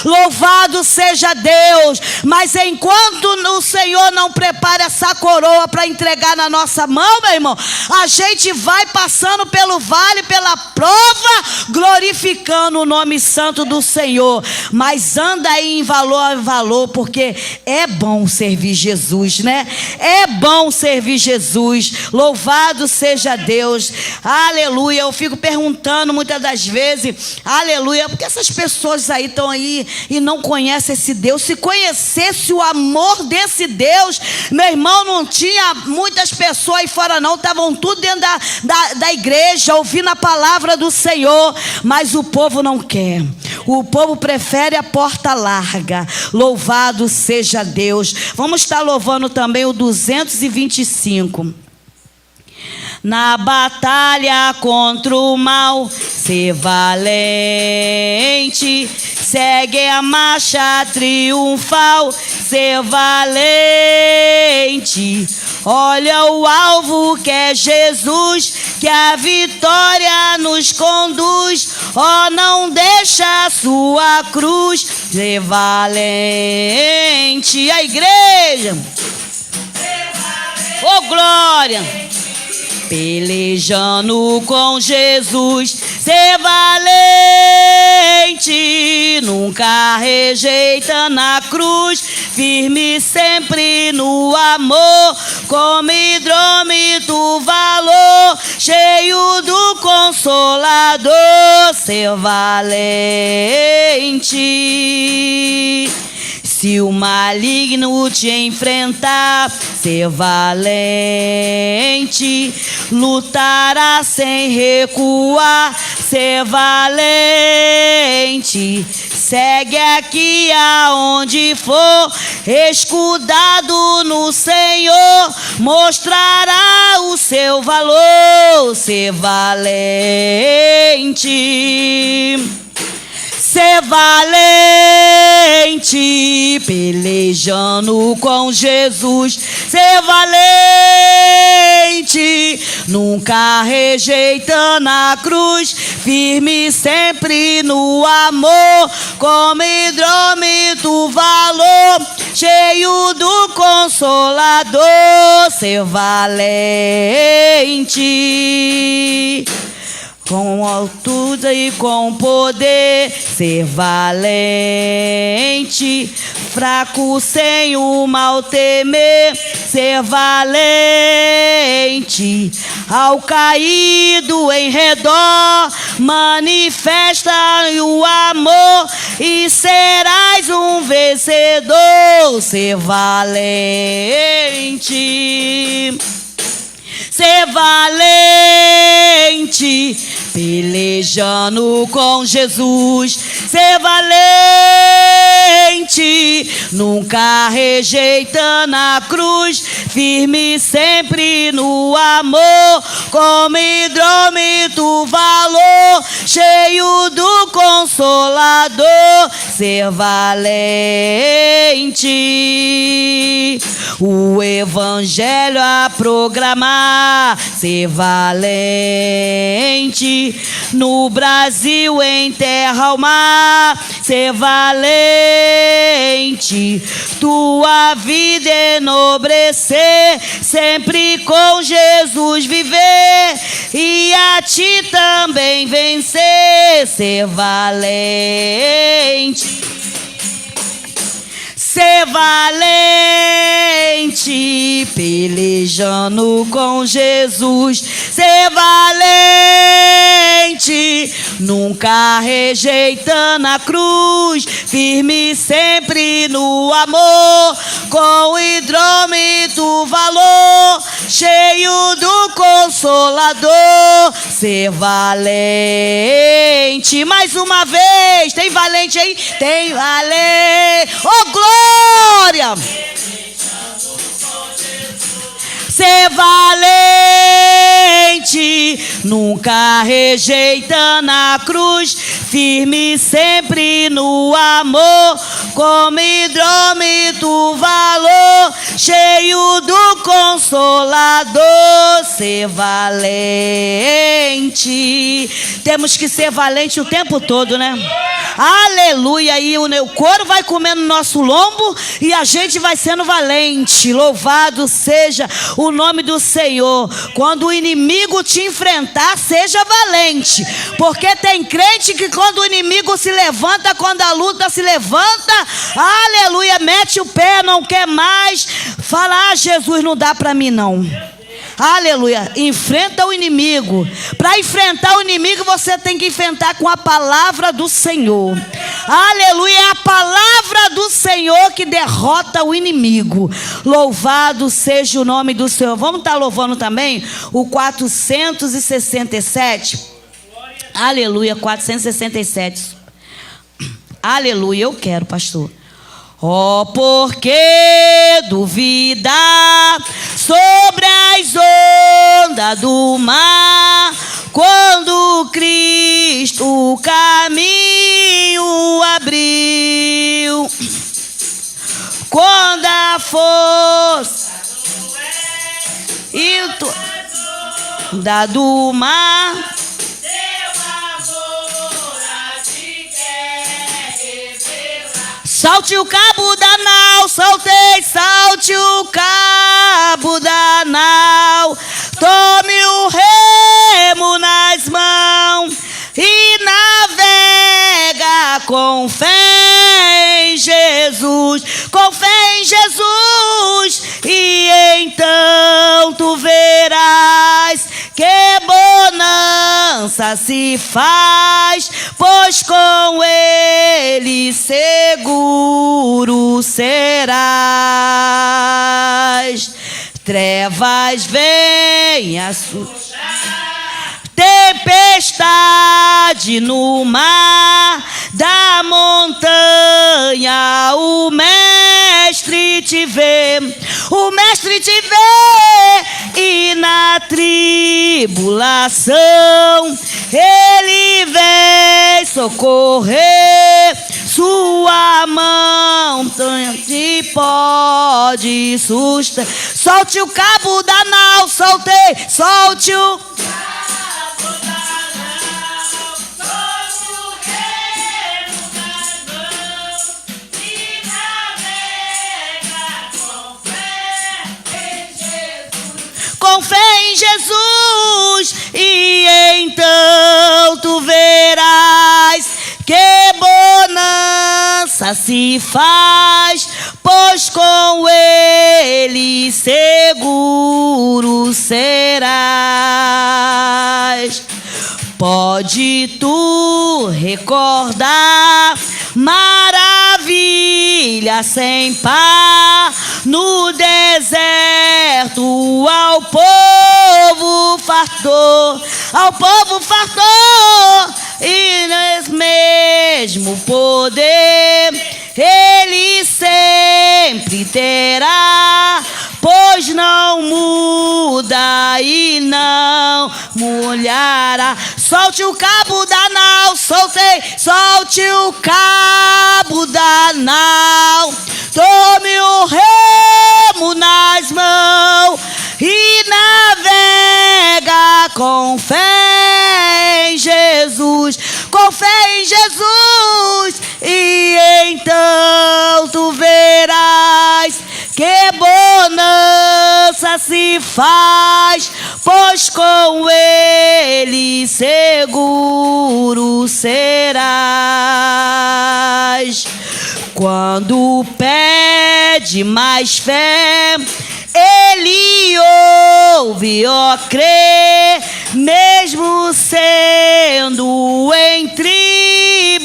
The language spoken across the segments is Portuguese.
Louvado seja Deus. Mas enquanto o Senhor não prepara essa coroa para entregar na nossa mão, meu irmão, a gente vai passando pelo vale, pela prova, glorificando o nome santo do Senhor. Mas anda aí em valor, porque é bom servir Jesus, né? É bom servir Jesus. Louvado seja Deus. Aleluia. Eu fico perguntando muitas das vezes, aleluia, porque essas pessoas aí estão aí e não conhecem esse Deus. Se conhecesse o amor desse Deus, meu irmão, não tinha muitas pessoas aí fora não, estavam tudo dentro da igreja, ouvindo a palavra do Senhor. Mas o povo não quer. O povo prefere a porta larga. Louvado seja Deus. Vamos estar louvando também o 225. Na batalha contra o mal, ser valente, segue a marcha triunfal, ser valente. Olha o alvo que é Jesus, que a vitória nos conduz. Oh, não deixa a sua cruz, ser valente. A igreja, oh glória. Pelejando com Jesus, ser valente, nunca rejeitando a cruz, firme sempre no amor, como hidrômetro valor, cheio do Consolador, ser valente. Se o maligno te enfrentar, ser valente, lutará sem recuar, ser valente. Segue aqui aonde for, escudado no Senhor, mostrará o seu valor, ser valente. Ser valente, pelejando com Jesus, ser valente, nunca rejeitando a cruz, firme sempre no amor, como hidrômetro valor, cheio do Consolador, ser valente. Com altura e com poder, ser valente, fraco sem o mal temer, ser valente. Ao caído em redor, manifesta o amor e serás um vencedor, ser valente. Ser valente, pelejando com Jesus, ser valente, nunca rejeitando a cruz, firme sempre no amor, como hidrômetro valor, cheio do Consolador, ser valente. O evangelho a proclamar, ser valente, no Brasil, em terra ao mar, ser valente, tua vida enobrecer, sempre com Jesus viver, e a ti também vencer, ser valente. Ser valente, pelejando com Jesus, ser valente, nunca rejeitando a cruz, firme sempre no amor, com hidrômetro valor, cheio do Consolador, ser valente. Mais uma vez, tem valente aí? Tem valente. Oh, glória! Ser valente, nunca rejeitando a cruz, firme sempre no amor, como hidrômetro valor, cheio do Consolador, ser valente. Temos que ser valente o tempo todo, né? Aleluia. E o couro vai comendo nosso lombo e a gente vai sendo valente. Louvado seja o nome do Senhor. Quando o inimigo te enfrentar, seja valente, porque tem crente que quando o inimigo se levanta, quando a luta se levanta, aleluia, mete o pé, não quer mais, fala: ah, Jesus, não dá para mim não. Aleluia, enfrenta o inimigo. Para enfrentar o inimigo, você tem que enfrentar com a palavra do Senhor. Aleluia, é a palavra do Senhor que derrota o inimigo. Louvado seja o nome do Senhor. Vamos estar louvando também o 467. Aleluia, 467. Aleluia, eu quero, pastor. Oh, por que duvidar sobre as ondas do mar, quando Cristo o caminho abriu, quando a força e da do mar, salte o cabo da nau, soltei, salte o cabo da nau, tome o remo nas mãos e navega com fé em Jesus, com fé em Jesus, e então tu verás que bonança se faz, pois com ele seguro serás. Trevas vem assustar, tempestade no mar, da montanha o mestre te vê, o mestre te vê, e na tribulação ele vem socorrer, sua mão te pode sustentar. Solte o cabo da nau, soltei, solte o cabo da nau, solte o remo nas mãos e navega com fé em Jesus, com fé em Jesus, e então tu verás que bonança se faz, pois com ele seguro serás. Pode tu recordar maravilha sem par no deserto, ao povo fartou, e nesse mesmo poder ele sempre terá, pois não muda e não molhará. Solte o cabo da nau, soltei, solte o cabo da nau, tome o remo nas mãos e navega com fé em Jesus, com fé em Jesus, e então tu verás que bonança se faz, pois com ele seguro serás. Quando pede mais fé, ele ouve, ó, crê, mesmo sendo em tribulação,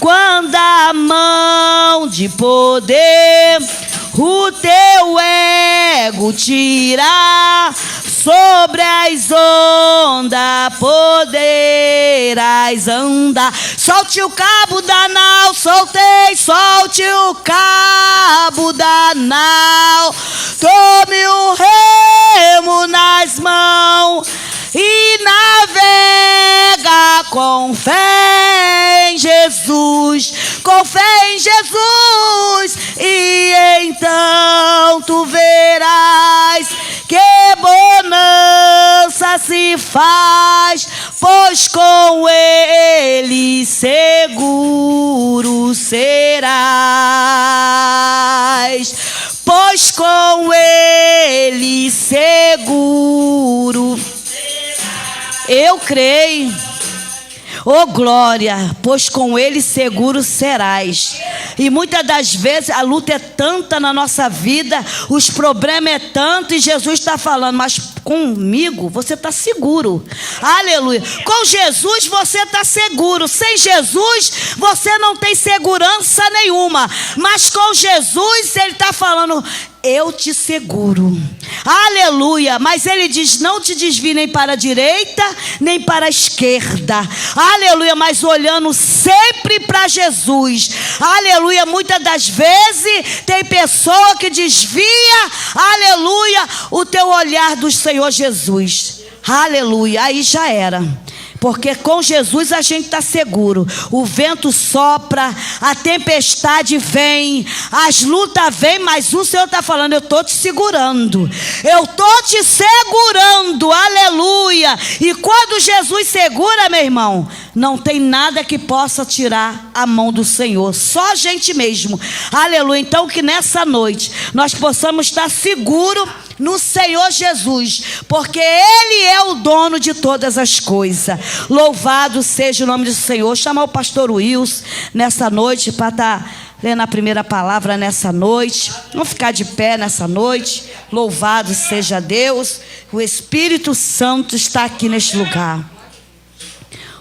quando a mão de poder o teu ego tirar, sobre as ondas poderás andar. Solte o cabo da nau, soltei, solte o cabo da nau, tome o remo nas mãos e navega com fé Jesus, com fé em Jesus, e então tu verás que bonança se faz, pois com ele seguro serás, pois com ele seguro. Eu creio. Oh glória, pois com ele seguro serás. E muitas das vezes a luta é tanta na nossa vida, os problemas é tanto, e Jesus está falando, mas comigo você está seguro. Aleluia. Com Jesus você está seguro. Sem Jesus você não tem segurança nenhuma. Mas com Jesus ele está falando, eu te seguro. Aleluia. Mas ele diz, não te desvie nem para a direita, nem para a esquerda. Aleluia. Mas olhando sempre para Jesus. Aleluia. Muitas das vezes tem pessoa que desvia, aleluia, o teu olhar do Senhor Jesus. Aleluia. Aí já era. Porque com Jesus a gente está seguro. O vento sopra, a tempestade vem, as lutas vêm, mas o Senhor está falando, eu estou te segurando. Eu estou te segurando, aleluia. E quando Jesus segura, meu irmão, não tem nada que possa tirar a mão do Senhor. Só a gente mesmo, aleluia. Então que nessa noite nós possamos estar seguros no Senhor Jesus, porque Ele é o dono de todas as coisas. Louvado seja o nome do Senhor. Chamar o pastor Wilson nessa noite para estar lendo a primeira palavra nessa noite. Vamos ficar de pé nessa noite. Louvado seja Deus. O Espírito Santo está aqui neste lugar.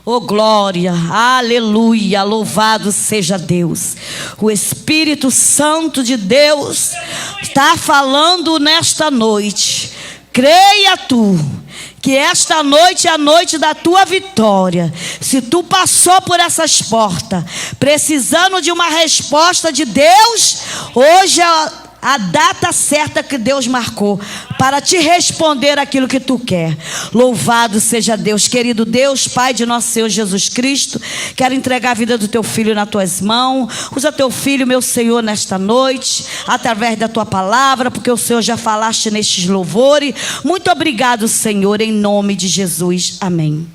Oh glória, aleluia, louvado seja Deus. O Espírito Santo de Deus está falando nesta noite. Creia tu que esta noite é a noite da tua vitória. Se tu passou por essas portas precisando de uma resposta de Deus, hoje é a data certa que Deus marcou para te responder aquilo que tu quer. Louvado seja Deus. Querido Deus, Pai de nosso Senhor Jesus Cristo, quero entregar a vida do teu filho nas tuas mãos. Usa teu filho, meu Senhor, nesta noite, através da tua palavra, porque o Senhor já falaste nestes louvores. Muito obrigado, Senhor, em nome de Jesus. Amém.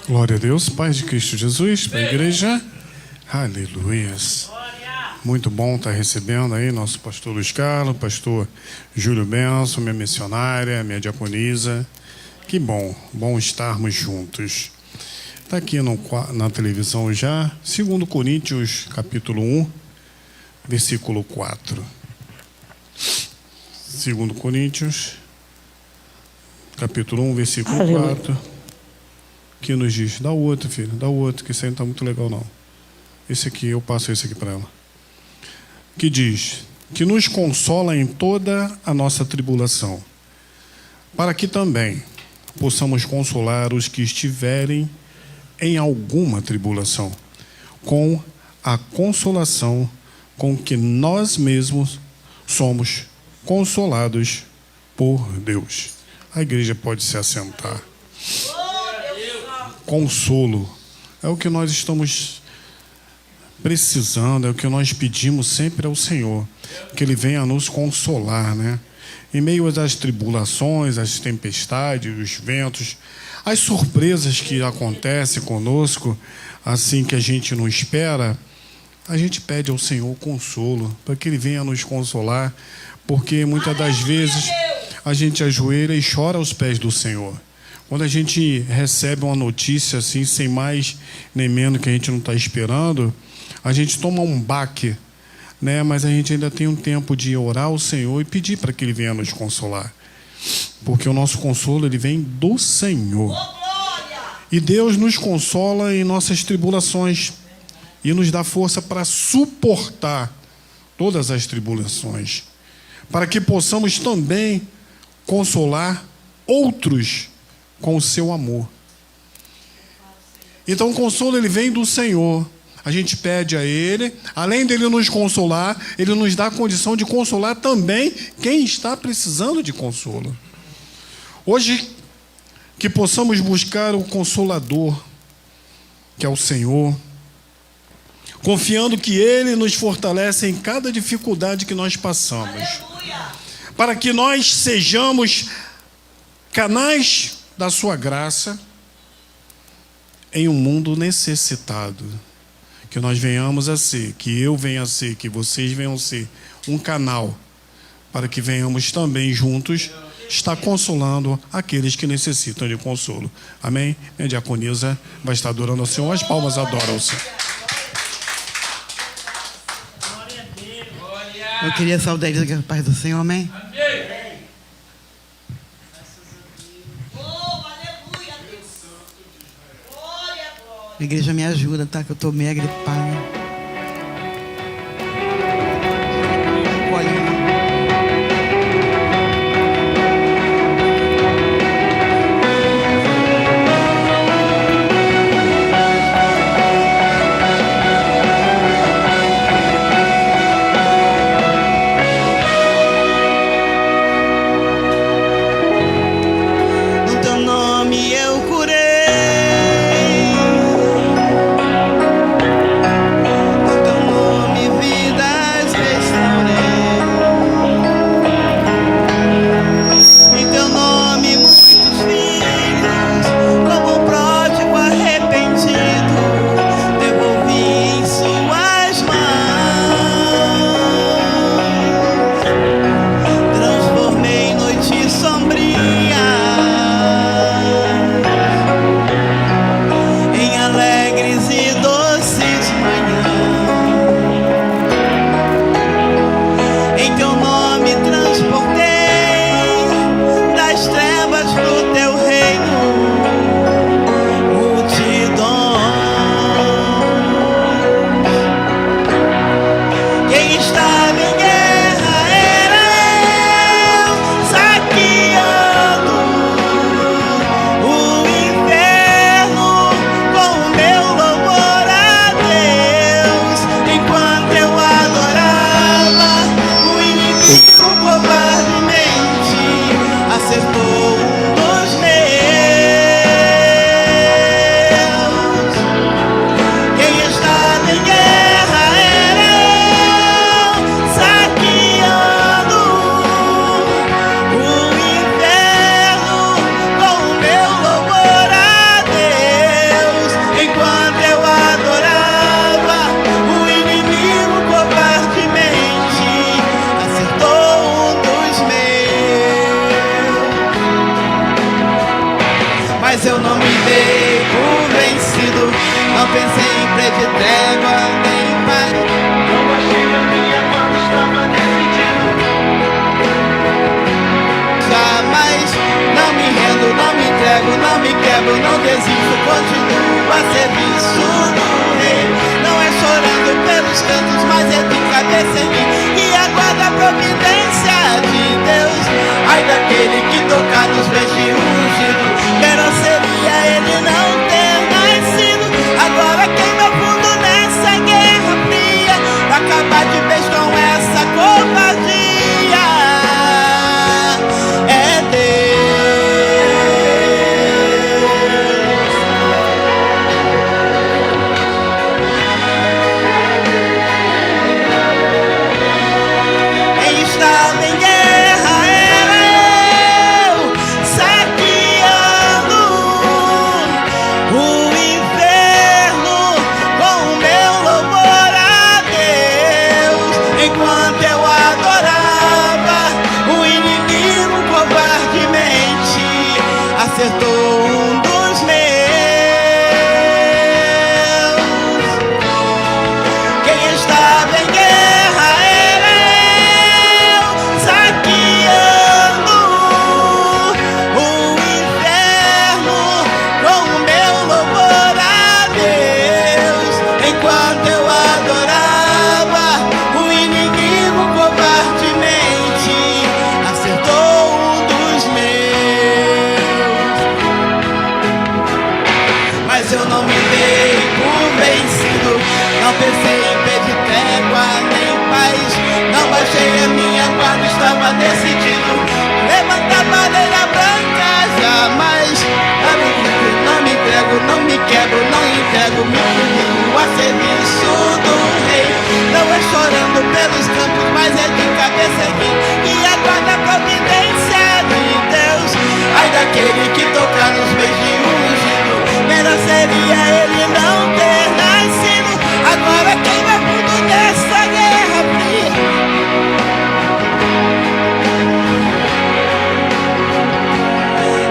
Glória a Deus, paz de Cristo Jesus, para a igreja. Aleluias. Muito bom estar recebendo aí nosso pastor Luiz Carlos, pastor Júlio Benson, minha missionária, minha diaconisa. Que bom estarmos juntos. Está aqui na televisão já, 2 Coríntios, capítulo 1, versículo 4. 2 Coríntios, capítulo 1, versículo 4. Que nos diz, dá o outro, filho, dá o outro, que isso aí não está muito legal não. Esse aqui, eu passo esse aqui para ela. Que diz, que nos consola em toda a nossa tribulação, para que também possamos consolar os que estiverem em alguma tribulação, com a consolação com que nós mesmos somos consolados por Deus. A igreja pode se assentar. Consolo é o que nós estamos precisando, é o que nós pedimos sempre ao Senhor, que Ele venha nos consolar, né? Em meio às tribulações, às tempestades, os ventos, as surpresas que acontecem conosco, assim que a gente não espera, a gente pede ao Senhor consolo, para que Ele venha nos consolar, porque muitas das vezes a gente ajoelha e chora aos pés do Senhor. Quando a gente recebe uma notícia assim, sem mais nem menos, que a gente não está esperando, a gente toma um baque, né? Mas a gente ainda tem um tempo de orar ao Senhor e pedir para que Ele venha nos consolar. Porque o nosso consolo, ele vem do Senhor. E Deus nos consola em nossas tribulações e nos dá força para suportar todas as tribulações, para que possamos também consolar outros com o seu amor. Então o consolo, ele vem do Senhor. A gente pede a Ele, além dele nos consolar, Ele nos dá a condição de consolar também quem está precisando de consolo. Hoje, que possamos buscar o Consolador, que é o Senhor, confiando que Ele nos fortalece em cada dificuldade que nós passamos. Aleluia. Para que nós sejamos canais da sua graça em um mundo necessitado. Que nós venhamos a ser, que eu venha a ser, que vocês venham a ser um canal para que venhamos também juntos estar consolando aqueles que necessitam de consolo. Amém? Minha diaconisa vai estar adorando ao Senhor. As palmas adoram o Senhor. Eu queria saudar eles com a paz do Senhor, amém? A igreja me ajuda, tá? Que eu tô meio agripada. No teu nome eu curei. Não me quebro, não entrego meu inimigo a serviço do deveria ele não ter nascido. Agora quem vai fundo dessa guerra fria?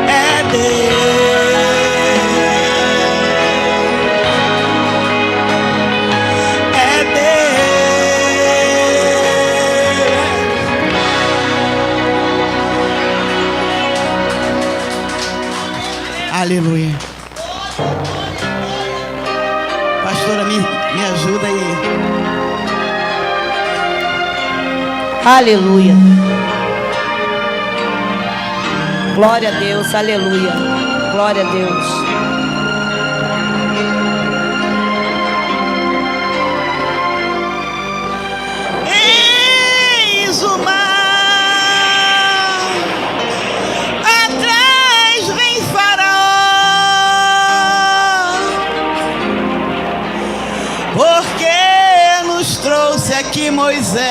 É Deus. É Deus. Aleluia. Pastora, me ajuda aí. Aleluia. Glória a Deus, aleluia. Glória a Deus. Eis o mar, atrás vem Faraó, porque nos trouxe aqui Moisés.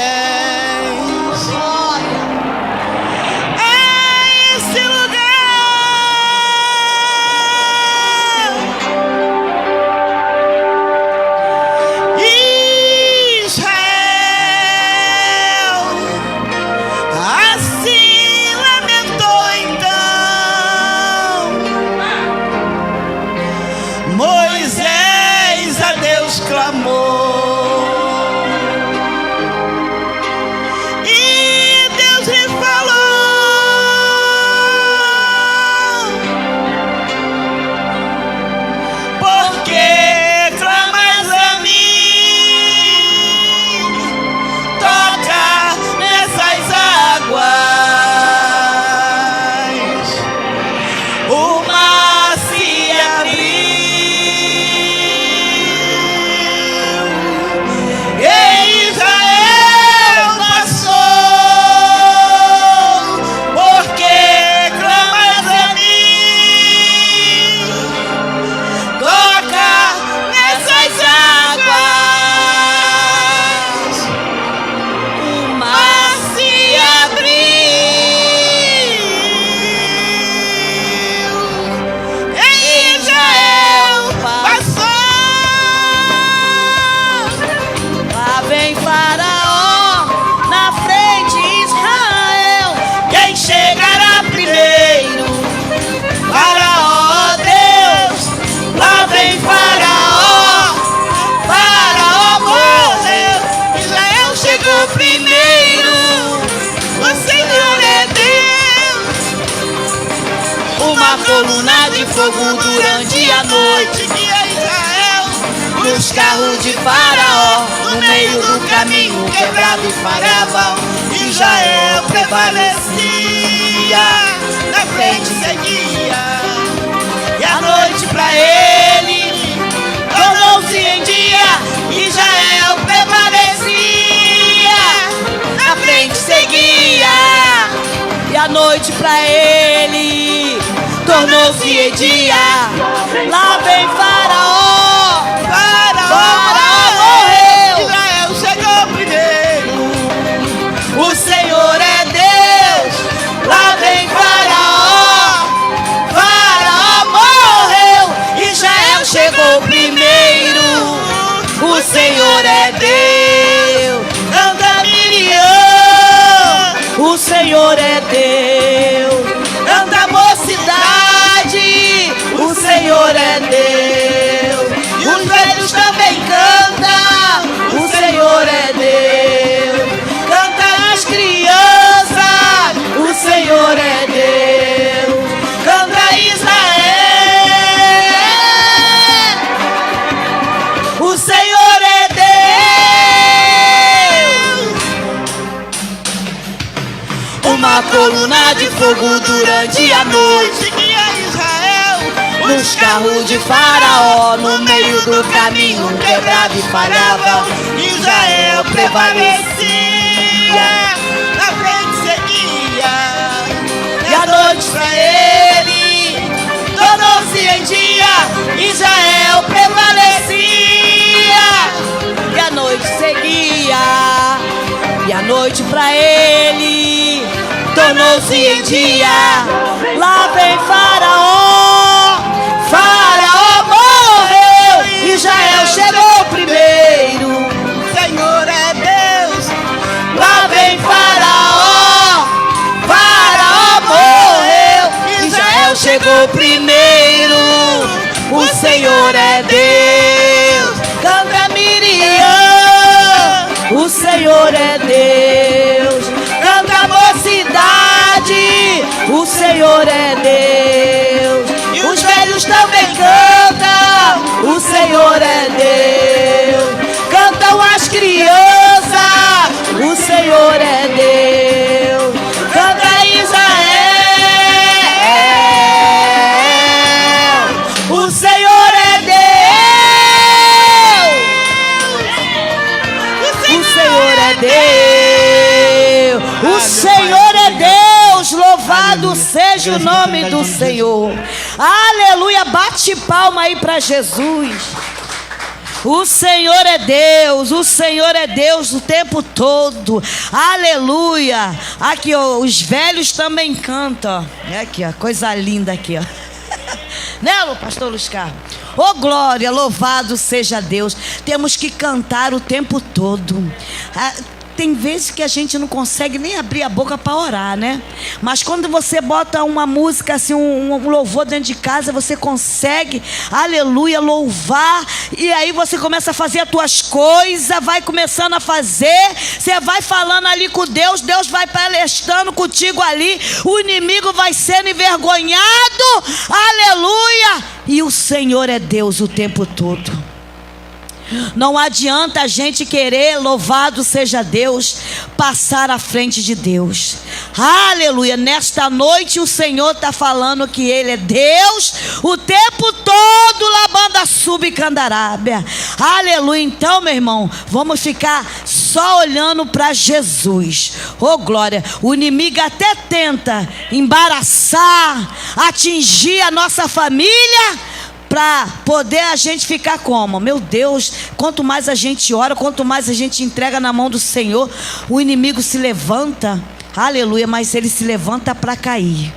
Moisés a Deus clamou, e Deus lhe falou: por que clamas a mim? Toca nessas águas, o mar se abriu. Coluna de fogo durante a noite, guia Israel nos carros de Faraó. No meio do caminho quebrado e parava, Israel prevalecia, na frente seguia. E a noite pra ele tornou-se em dia, Israel prevalecia, na frente seguia. E a noite pra ele tornou-se em dia. Lá vem Faraó, Faraó morreu, Israel chegou primeiro. O Senhor é Deus. Lá vem Faraó, Faraó morreu, Israel chegou primeiro. O Senhor é Deus. Canta Miriam, o Senhor é Deus. Canta mocidade, o Senhor é Deus. E os velhos também cantam, o Senhor é Deus. Canta as crianças, o Senhor é Deus. Canta Israel, o Senhor é Deus. Uma coluna de fogo durante a noite, guia Israel nos carros de Faraó. No meio do caminho quebrado e falhava, Israel prevalecia, na frente seguia. E a noite pra ele tornou-se em dia, Israel prevalecia, e a noite seguia. E a noite pra ele tornou-se em dia. Lá vem Faraó, Faraó morreu. chegou primeiro. O Senhor é Deus. Canta Miriam, o Senhor é Deus. Canta mocidade, o Senhor é Deus. Os velhos também cantam, o Senhor é Deus. Cantam as crianças, o Senhor é Deus. Canta Israel, o Senhor é Deus. O Senhor é Deus. O Senhor é Deus. Louvado seja o nome do Senhor. Aleluia. Bate palma aí para Jesus. O Senhor é Deus, o Senhor é Deus o tempo todo. Aleluia. Aqui, ó, os velhos também cantam. É aqui, ó, coisa linda aqui, ó. Né, pastor Luiz Carlos? Oh, glória, louvado seja Deus. Temos que cantar o tempo todo. Tem vezes que a gente não consegue nem abrir a boca para orar, né? Mas quando você bota uma música assim, um louvor dentro de casa, você consegue, aleluia, louvar. E aí você começa a fazer as tuas coisas, vai começando a fazer. Você vai falando ali com Deus, Deus vai palestrando contigo ali. O inimigo vai sendo envergonhado, aleluia. E o Senhor é Deus o tempo todo. Não adianta a gente querer, louvado seja Deus, passar à frente de Deus. Aleluia. Nesta noite o Senhor está falando que Ele é Deus o tempo todo, labanda subcandarábia. Aleluia. Então, meu irmão, vamos ficar só olhando para Jesus. Oh, glória. O inimigo até tenta embaraçar, atingir a nossa família, para poder a gente ficar como? Meu Deus, quanto mais a gente ora, quanto mais a gente entrega na mão do Senhor, o inimigo se levanta, aleluia, mas ele se levanta para cair.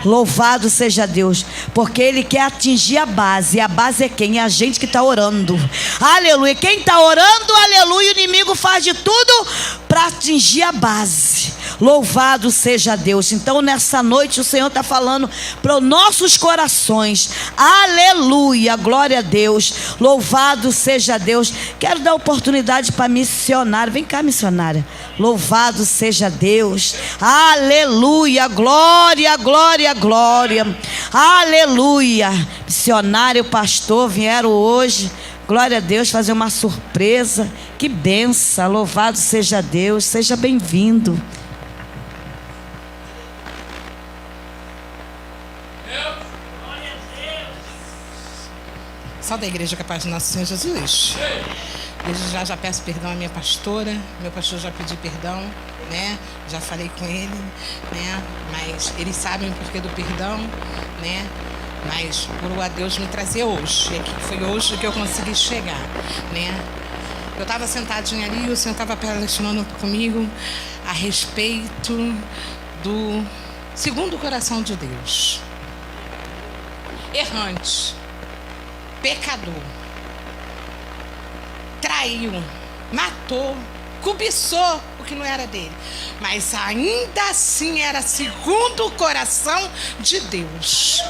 Louvado seja Deus, porque Ele quer atingir a base. E a base é quem? É a gente que está orando. Aleluia. Quem está orando, aleluia, o inimigo faz de tudo para atingir a base. Louvado seja Deus. Então nessa noite o Senhor está falando para os nossos corações. Aleluia, glória a Deus. Louvado seja Deus. Quero dar oportunidade para missionária. Vem cá, missionária. Louvado seja Deus. Aleluia, glória, glória, glória. Aleluia. Missionário, pastor vieram hoje, glória a Deus, fazer uma surpresa. Que benção. Louvado seja Deus. Seja bem-vindo. Só da Igreja Capaz do Nosso Senhor Jesus. Desde já peço perdão à minha pastora. Meu pastor já pediu perdão, né? Já falei com ele, né? Mas eles sabem o porquê do perdão, né? Mas por a Deus me trazer hoje. E aqui foi hoje que eu consegui chegar, né? Eu estava sentadinha ali e o Senhor estava palestrando comigo a respeito do segundo coração de Deus. Errante, pecador, traiu, matou, cobiçou o que não era dele, mas ainda assim era segundo o coração de Deus.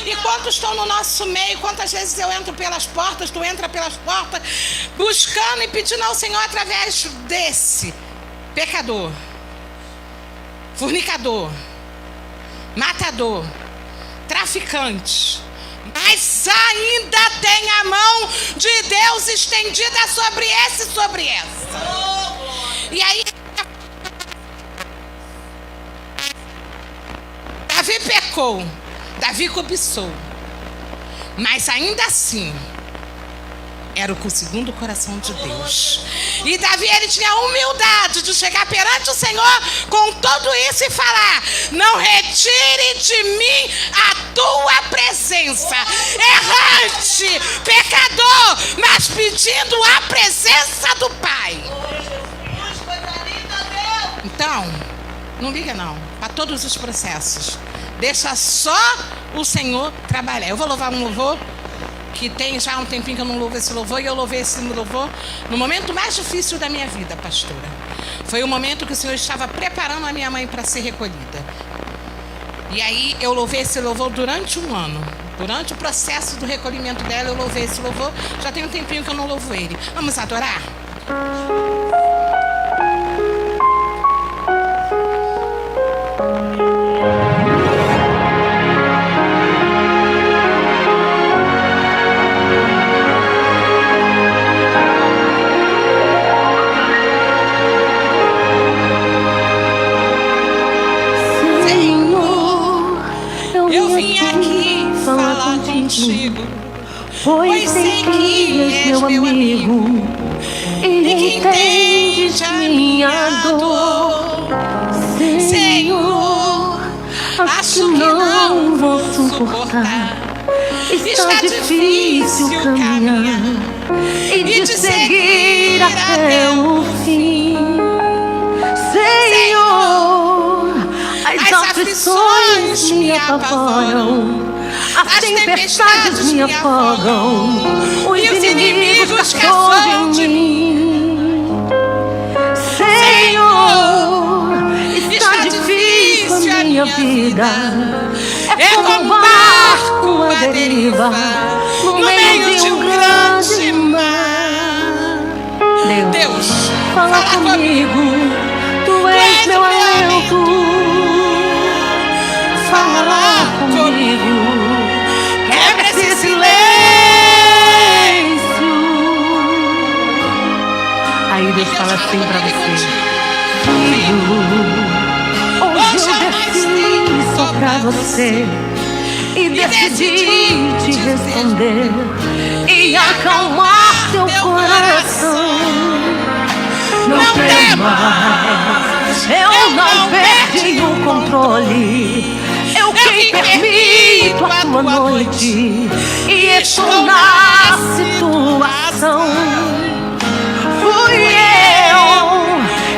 E quantos estão no nosso meio? Quantas vezes eu entro pelas portas, tu entra pelas portas, buscando e pedindo ao Senhor através desse pecador, fornicador, matador, traficante, mas ainda tem a mão de Deus estendida sobre esse e sobre essa. E aí Davi pecou, Davi cobiçou, mas ainda assim era o segundo coração de Deus. E Davi, ele tinha a humildade de chegar perante o Senhor com tudo isso e falar: não retire de mim a tua presença. Errante, pecador, mas pedindo a presença do Pai. Então, não liga não, para todos os processos. Deixa só o Senhor trabalhar. Eu vou louvar um louvor que tem já um tempinho que eu não louvo esse louvor, e eu louvei esse louvor no momento mais difícil da minha vida, pastora. Foi o momento que o Senhor estava preparando a minha mãe para ser recolhida. E aí eu louvei esse louvor durante um ano. Durante o processo do recolhimento dela, eu louvei esse louvor. Já tem um tempinho que eu não louvo ele. Vamos adorar? Eu vim aqui falar contigo, pois sei que és meu amigo e que entendes a minha dor. Senhor, acho que não vou suportar. Está difícil caminhar e de seguir até o fim. Senhor, as aflições me apavoram, as tempestades me afogam, os inimigos caçam de mim. Senhor, está difícil a minha vida, é como um barco à deriva no meio de um grande mar. Deus, fala comigo, tu és meu alento. Fala comigo, quebra esse silêncio. Aí Deus fala assim pra você: filho, hoje eu desci só pra você e decidi te responder e acalmar teu coração. Não temas, eu não perdi o controle. Eu quem permito a tua noite e estou na situação. Fui eu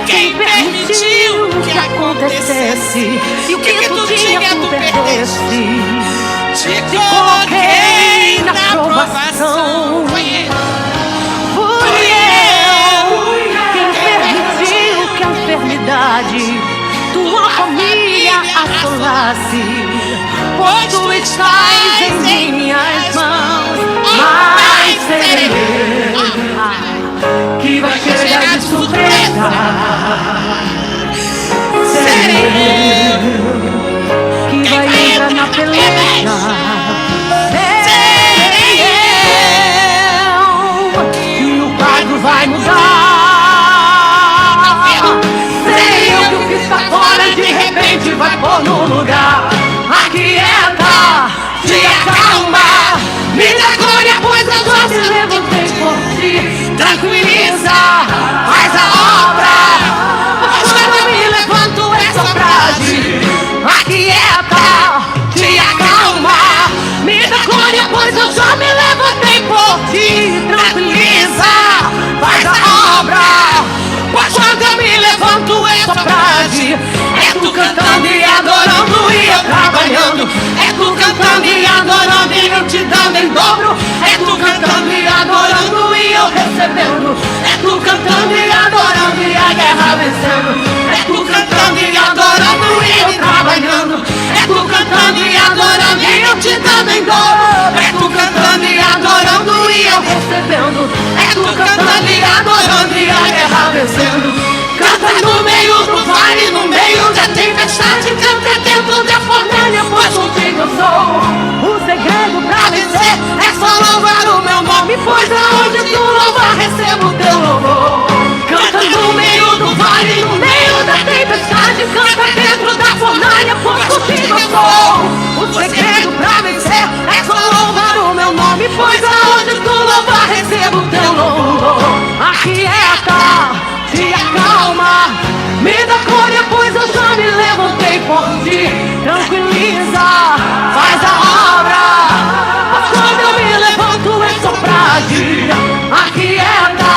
quem permitiu que acontecesse e o que tu tinha tu perdeste. Te coloquei na provação. Fui eu quem permitiu que a enfermidade tua família assolasse, pois tu estás em minhas mãos. Mas serei que vai chegar de surpresa. Serei que vai entrar na peleja. Serei eu que o quadro vai mudar. De repente vai pôr no lugar. Aquieta, te acalma, me dá glória, pois eu já me levantei por ti. Tranquiliza, faz a obra, pois quando eu me levanto essa frase. Aquieta, te acalma, me dá glória, pois eu já me levantei por ti. Tranquiliza, faz a obra, pois quando eu me levanto essa frase. É tu cantando e adorando e eu trabalhando. É tu cantando e adorando e eu te dando em dobro. É tu cantando e adorando e eu recebendo. É tu cantando e adorando e a guerra vencendo. É tu cantando e adorando e eu trabalhando. É tu cantando e adorando e eu te dando em dobro. É tu cantando e adorando e eu recebendo. É tu cantando e adorando e a guerra vencendo. Canta no meio do vale, no meio da tempestade. Canta dentro da fornalha, pois contigo eu sou. O segredo pra vencer é só louvar o meu nome, pois aonde tu louvar, recebo teu louvor. Canta no meio do vale, no meio da tempestade. Canta dentro da fornalha, pois contigo eu sou. O segredo pra vencer é só louvar o meu nome, pois aonde tu louvar, recebo teu louvor. Aquieta, te acalma, me dá glória, pois eu já me levantei por ti. Tranquiliza, faz a obra, mas quando eu me levanto é só pra ti. Aquieta,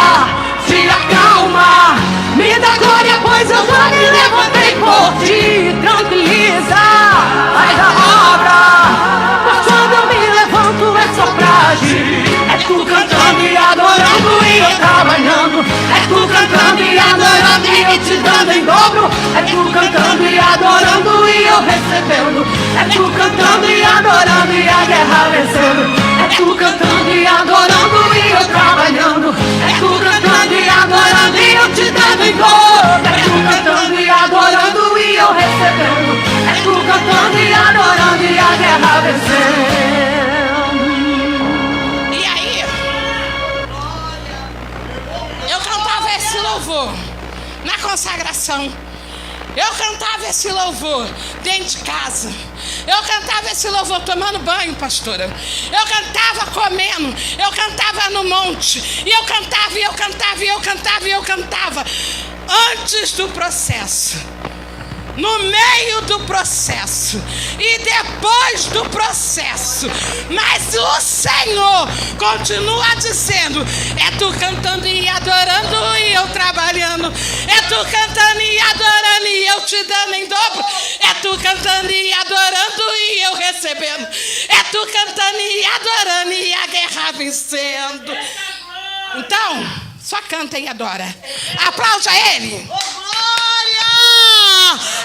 te acalma, me dá glória, pois eu já me levantei por ti. Tranquiliza, faz a obra, mas adorando e eu te dando em dobro. É tu cantando e adorando e eu recebendo. É tu cantando e adorando e a guerra vencendo. É tu cantando e adorando e eu trabalhando. É tu cantando e adorando e eu te dando em dobro. É tu cantando e adorando e eu recebendo. É tu cantando e adorando e a guerra vencendo. E aí, eu cantava esse louvor na consagração. Eu cantava esse louvor dentro de casa. Eu cantava esse louvor tomando banho, pastora. Eu cantava comendo. Eu cantava no monte. E eu cantava, e eu cantava, e eu cantava, e eu cantava. Antes do processo, no meio do processo e depois do processo. Mas o Senhor continua dizendo: é tu cantando e adorando e eu trabalhando. É tu cantando e adorando e eu te dando em dobro. É tu cantando e adorando e eu recebendo. É tu cantando e adorando e a guerra vencendo. Então, só canta e adora. Aplaude a Ele.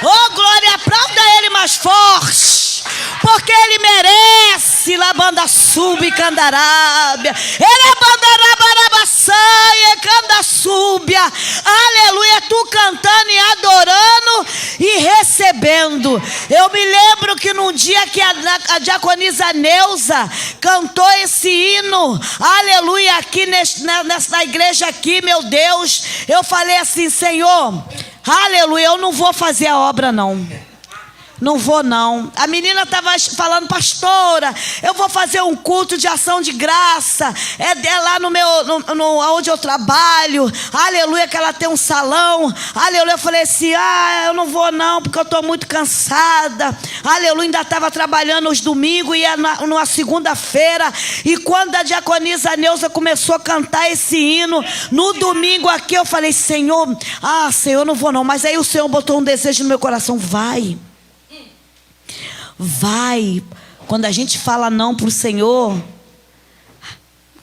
Oh, glória, aplauda Ele mais forte, porque Ele merece. Labanda sube candarábia, Ele bandarabarabassaia, canda súbia. Aleluia, tu cantando e adorando e recebendo. Eu me lembro que num dia que a diaconisa Neuza cantou esse hino, aleluia, aqui nessa igreja aqui, meu Deus, eu falei assim: Senhor, aleluia, eu não vou fazer a obra não. Não vou não. A menina estava falando: pastora, eu vou fazer um culto de ação de graça. É lá onde eu trabalho. Aleluia, que ela tem um salão. Aleluia, eu falei assim: eu não vou não, porque eu estou muito cansada. Aleluia, ainda estava trabalhando os domingos, ia numa segunda-feira. E quando a diaconisa Neuza começou a cantar esse hino, no domingo aqui, eu falei: Senhor, Senhor, não vou não. Mas aí o Senhor botou um desejo no meu coração: vai. Vai. Quando a gente fala não para o Senhor,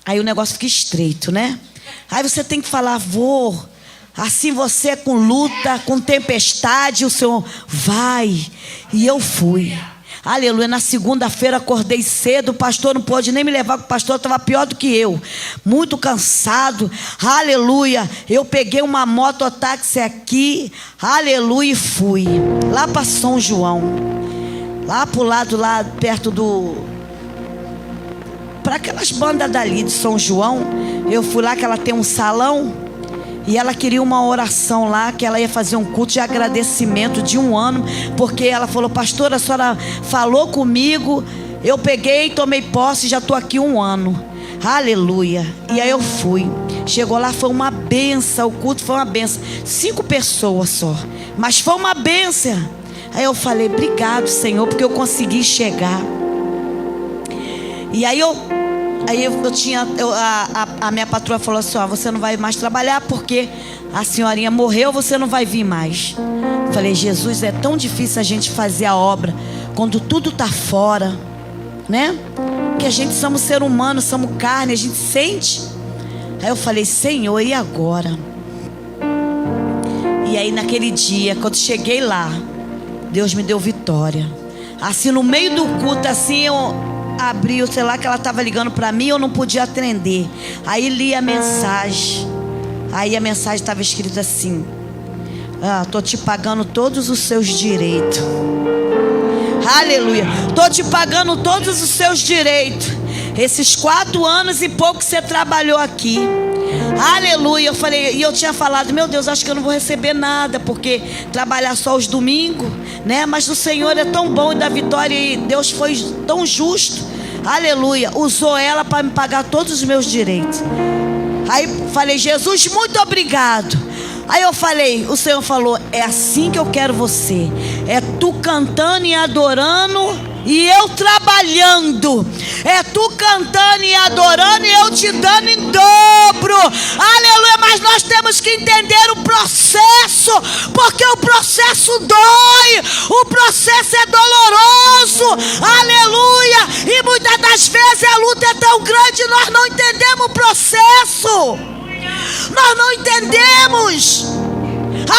aí o negócio fica estreito, né? Aí você tem que falar: vou. Assim você com luta, com tempestade, o Senhor vai. E eu fui. Aleluia, na segunda-feira acordei cedo. O pastor não pôde nem me levar, porque o pastor estava pior do que eu, muito cansado. Aleluia, eu peguei uma mototáxi aqui, aleluia, e fui lá para São João, lá pro lado, lá perto para aquelas bandas dali de São João. Eu fui lá, que ela tem um salão, e ela queria uma oração lá, que ela ia fazer um culto de agradecimento de 1 ano, porque ela falou: pastora, a senhora falou comigo, eu peguei, tomei posse, já estou aqui 1 ano. Aleluia. E aí eu fui. Chegou lá, foi uma benção. O culto foi uma benção. 5 pessoas só, mas foi uma benção. Aí eu falei: obrigado, Senhor, porque eu consegui chegar. E aí a minha patroa falou assim: você não vai mais trabalhar porque a senhorinha morreu, você não vai vir mais. Eu falei: Jesus, é tão difícil a gente fazer a obra quando tudo está fora, né? Que a gente somos ser humano, somos carne, a gente sente. Aí eu falei: Senhor, e agora? E aí naquele dia, quando cheguei lá, Deus me deu vitória. Assim, no meio do culto, assim, eu abri o celular, que ela estava ligando para mim, eu não podia atender. Aí li a mensagem. Aí a mensagem estava escrita assim: estou te pagando todos os seus direitos. Aleluia, estou te pagando todos os seus direitos. Esses 4 anos e pouco que você trabalhou aqui. Aleluia. Eu falei, e eu tinha falado: meu Deus, acho que eu não vou receber nada, porque trabalhar só os domingos, né? Mas o Senhor é tão bom e dá vitória, e Deus foi tão justo. Aleluia, usou ela para me pagar todos os meus direitos. Aí falei: Jesus, muito obrigado. Aí eu falei, o Senhor falou: é assim que eu quero você. É tu cantando e adorando e eu trabalhando. É tu cantando e adorando e eu te dando em dobro. Aleluia. Mas nós temos que entender o processo, porque o processo dói, o processo é doloroso. Aleluia. E muitas das vezes a luta é tão grande, nós não entendemos o processo. Nós não entendemos.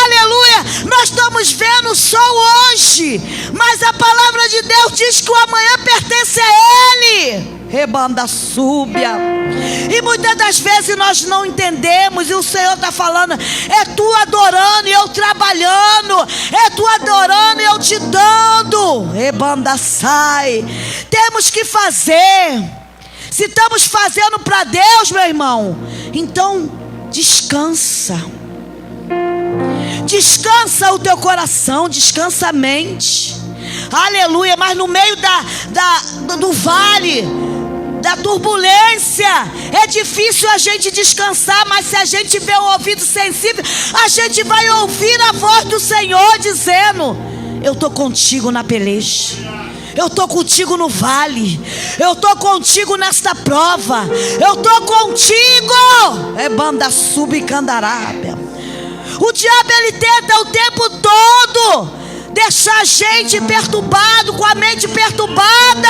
Aleluia. Nós estamos vendo o sol hoje, mas a palavra de Deus diz que o amanhã pertence a Ele. Rebanda súbia. E muitas das vezes nós não entendemos, e o Senhor está falando: é tu adorando e eu trabalhando, é tu adorando e eu te dando. Rebanda sai. Temos que fazer. Se estamos fazendo para Deus, meu irmão, então descansa. Descansa o teu coração, descansa a mente. Aleluia. Mas no meio do vale, da turbulência, é difícil a gente descansar. Mas se a gente tiver um ouvido sensível, a gente vai ouvir a voz do Senhor dizendo: eu estou contigo na peleja, eu estou contigo no vale, eu estou contigo nesta prova, eu estou contigo. É banda subcandarábia. O diabo, ele tenta o tempo todo deixar a gente perturbado, com a mente perturbada.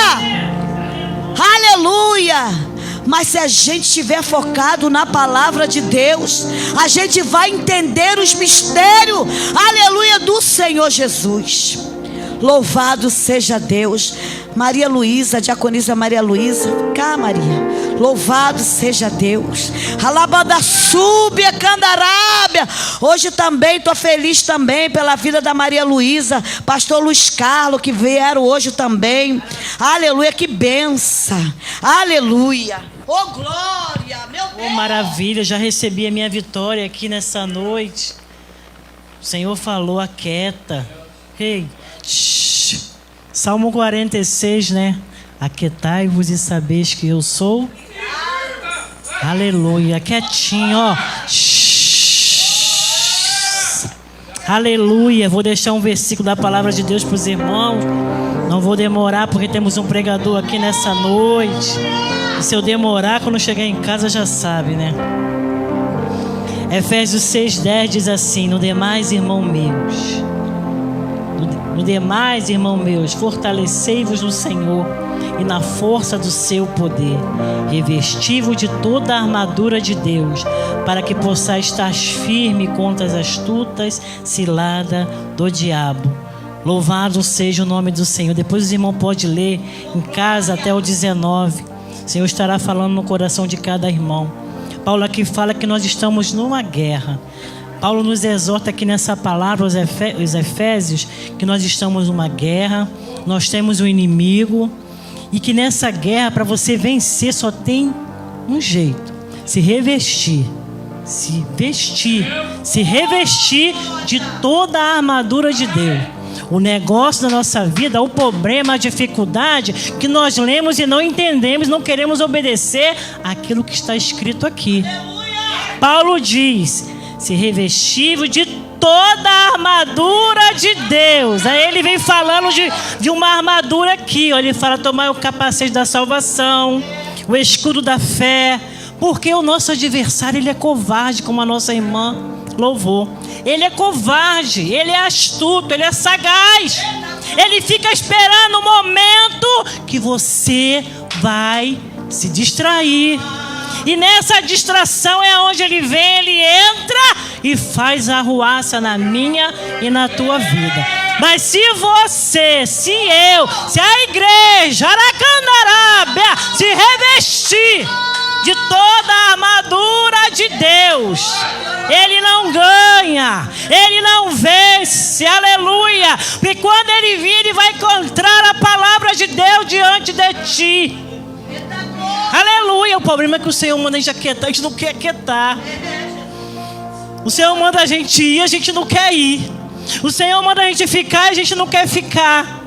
Aleluia. Mas se a gente estiver focado na palavra de Deus, a gente vai entender os mistérios, aleluia, do Senhor Jesus. Louvado seja Deus. Maria Luísa, diaconisa Maria Luísa, cá, Maria. Louvado seja Deus. Alabada súbia candarábia. Hoje também estou feliz também pela vida da Maria Luísa, pastor Luiz Carlos, que vieram hoje também. Aleluia, que benção. Aleluia. Oh glória, meu Deus. Oh maravilha, já recebi a minha vitória aqui nessa noite. O Senhor falou: aquieta. Ei, Salmo 46, né? Aquietai-vos e sabeis que eu sou. Aleluia, quietinho, ó. Aleluia. Vou deixar um versículo da palavra de Deus para os irmãos. Não vou demorar, porque temos um pregador aqui nessa noite. E se eu demorar, quando chegar em casa já sabe, né? Efésios 6:10 diz assim: no demais, irmão meus, fortalecei-vos no Senhor e na força do seu poder. Revesti-vos de toda a armadura de Deus, para que possais estar firme contra as astutas ciladas do diabo. Louvado seja o nome do Senhor. Depois os irmãos podem ler em casa até o 19. O Senhor estará falando no coração de cada irmão. Paulo aqui fala que nós estamos numa guerra. Paulo nos exorta aqui nessa palavra, os Efésios, que nós estamos numa guerra, nós temos um inimigo, e que nessa guerra, para você vencer, só tem um jeito: se revestir de toda a armadura de Deus. O negócio da nossa vida, o problema, a dificuldade, que nós lemos e não entendemos, não queremos obedecer aquilo que está escrito aqui. Paulo diz: se revestível de toda a armadura de Deus. Aí ele vem falando de uma armadura aqui, ó. Ele fala: tomar o capacete da salvação, o escudo da fé, porque o nosso adversário, ele é covarde, como a nossa irmã louvou. Ele é covarde, ele é astuto, ele é sagaz. Ele fica esperando o momento que você vai se distrair. E nessa distração é onde ele vem, ele entra e faz arruaça na minha e na tua vida. Mas se você, se a igreja, Aracandarábia, se revestir de toda a armadura de Deus, ele não ganha, ele não vence, aleluia. Porque quando ele vir, ele vai encontrar a palavra de Deus diante de ti. Aleluia. O problema é que o Senhor manda a gente aquietar, a gente não quer aquietar. O Senhor manda a gente ir, a gente não quer ir. O Senhor manda a gente ficar, a gente não quer ficar.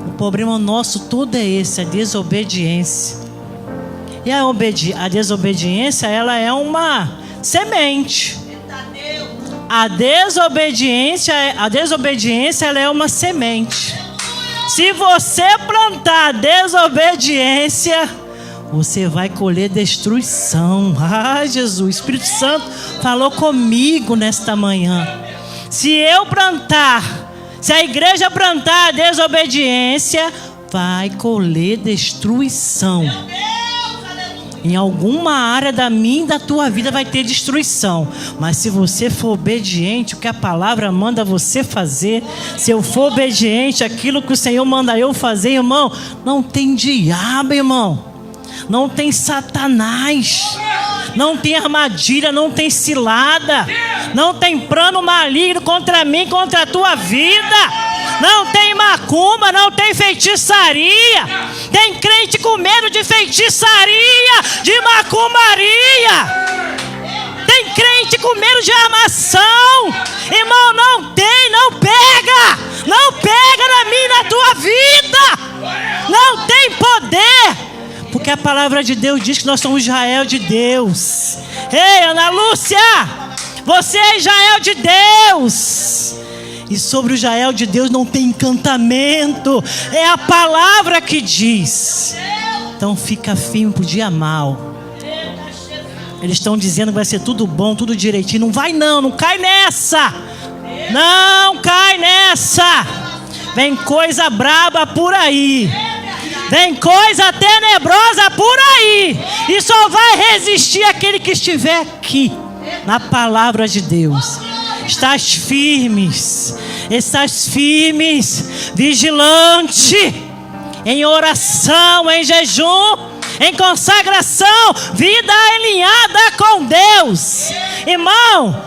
O problema nosso todo é esse: a desobediência. E a desobediência, ela é uma semente. A desobediência, ela é uma semente. Se você plantar desobediência, você vai colher destruição. Ah, Jesus, o Espírito Santo falou comigo nesta manhã. Se a igreja plantar a desobediência, vai colher destruição. Em alguma área da minha e da tua vida vai ter destruição. Mas se você for obediente, o que a palavra manda você fazer, se eu for obediente àquilo que o Senhor manda eu fazer, irmão, não tem diabo, irmão. Não tem Satanás. Não tem armadilha, não tem cilada. Não tem plano maligno contra mim, contra a tua vida. Não tem macumba, não tem feitiçaria. Tem crente com medo de feitiçaria, de macumbaria. Tem crente com medo de armação. Irmão, não tem, não pega. Não pega na minha e na tua vida. Não tem poder. Porque a palavra de Deus diz que nós somos Israel de Deus. Ei, Ana Lúcia, você é Israel de Deus. E sobre o Israel de Deus não tem encantamento. É a palavra que diz. Então fica firme pro dia mal. Eles estão dizendo que vai ser tudo bom, tudo direitinho. Não vai não, não cai nessa. Não cai nessa. Vem coisa braba por aí. Vem coisa tenebrosa por aí. E só vai resistir aquele que estiver aqui, na palavra de Deus. Estás firmes, vigilante, em oração, em jejum, em consagração, vida alinhada com Deus. Irmão,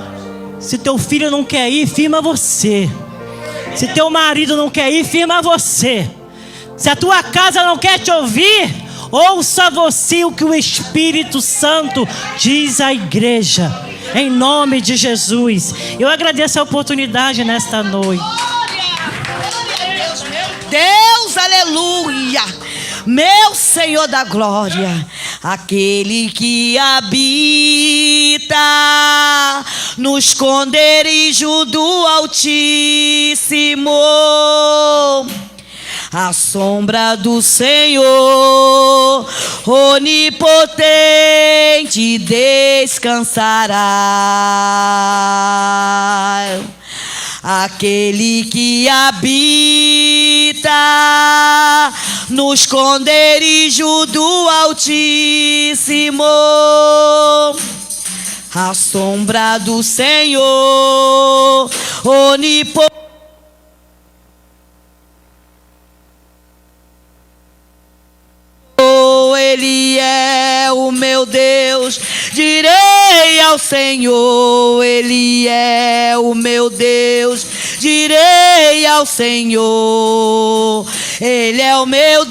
se teu filho não quer ir, firma você. Se teu marido não quer ir, firma você. Se a tua casa não quer te ouvir, ouça você o que o Espírito Santo diz à igreja. Em nome de Jesus. Eu agradeço a oportunidade nesta noite. Deus, aleluia. Meu Senhor da glória, aquele que habita no esconderijo do Altíssimo, à sombra do Senhor onipotente descansará. Aquele que habita no esconderijo do Altíssimo, à sombra do Senhor onipotente. Ele é o meu Deus, direi ao Senhor. Ele é o meu Deus, direi ao Senhor. Ele é o meu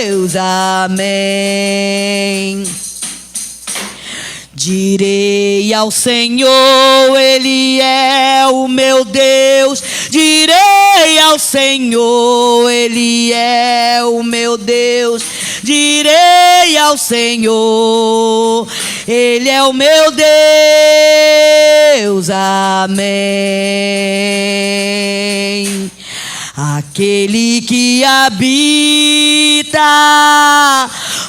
Deus, amém. Direi ao Senhor, Ele é o meu Deus. Direi ao Senhor, Ele é o meu Deus. Direi ao Senhor, Ele é o meu Deus, amém. Aquele que habita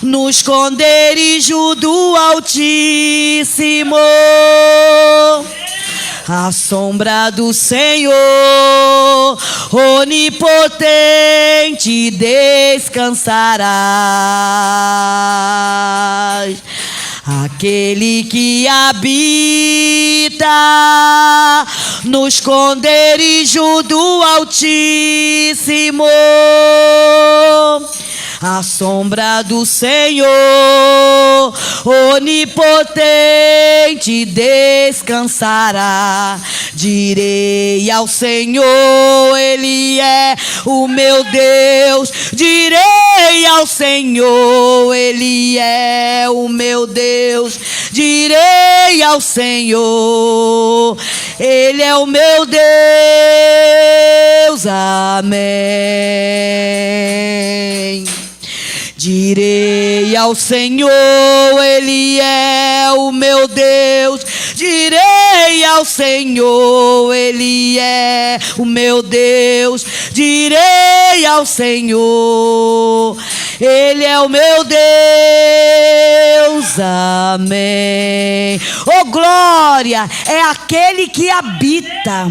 no esconderijo do Altíssimo, à sombra do Senhor onipotente descansarás. Aquele que habita no esconderijo do Altíssimo, à sombra do Senhor onipotente descansará. Direi ao Senhor, Ele é o meu Deus. Direi ao Senhor, Ele é o meu Deus. Direi ao Senhor, Ele é o meu Deus, amém. Direi ao Senhor, Ele é o meu Deus. Direi ao Senhor, Ele é o meu Deus. Direi ao Senhor, Ele é o meu Deus, amém. Oh glória, é aquele que habita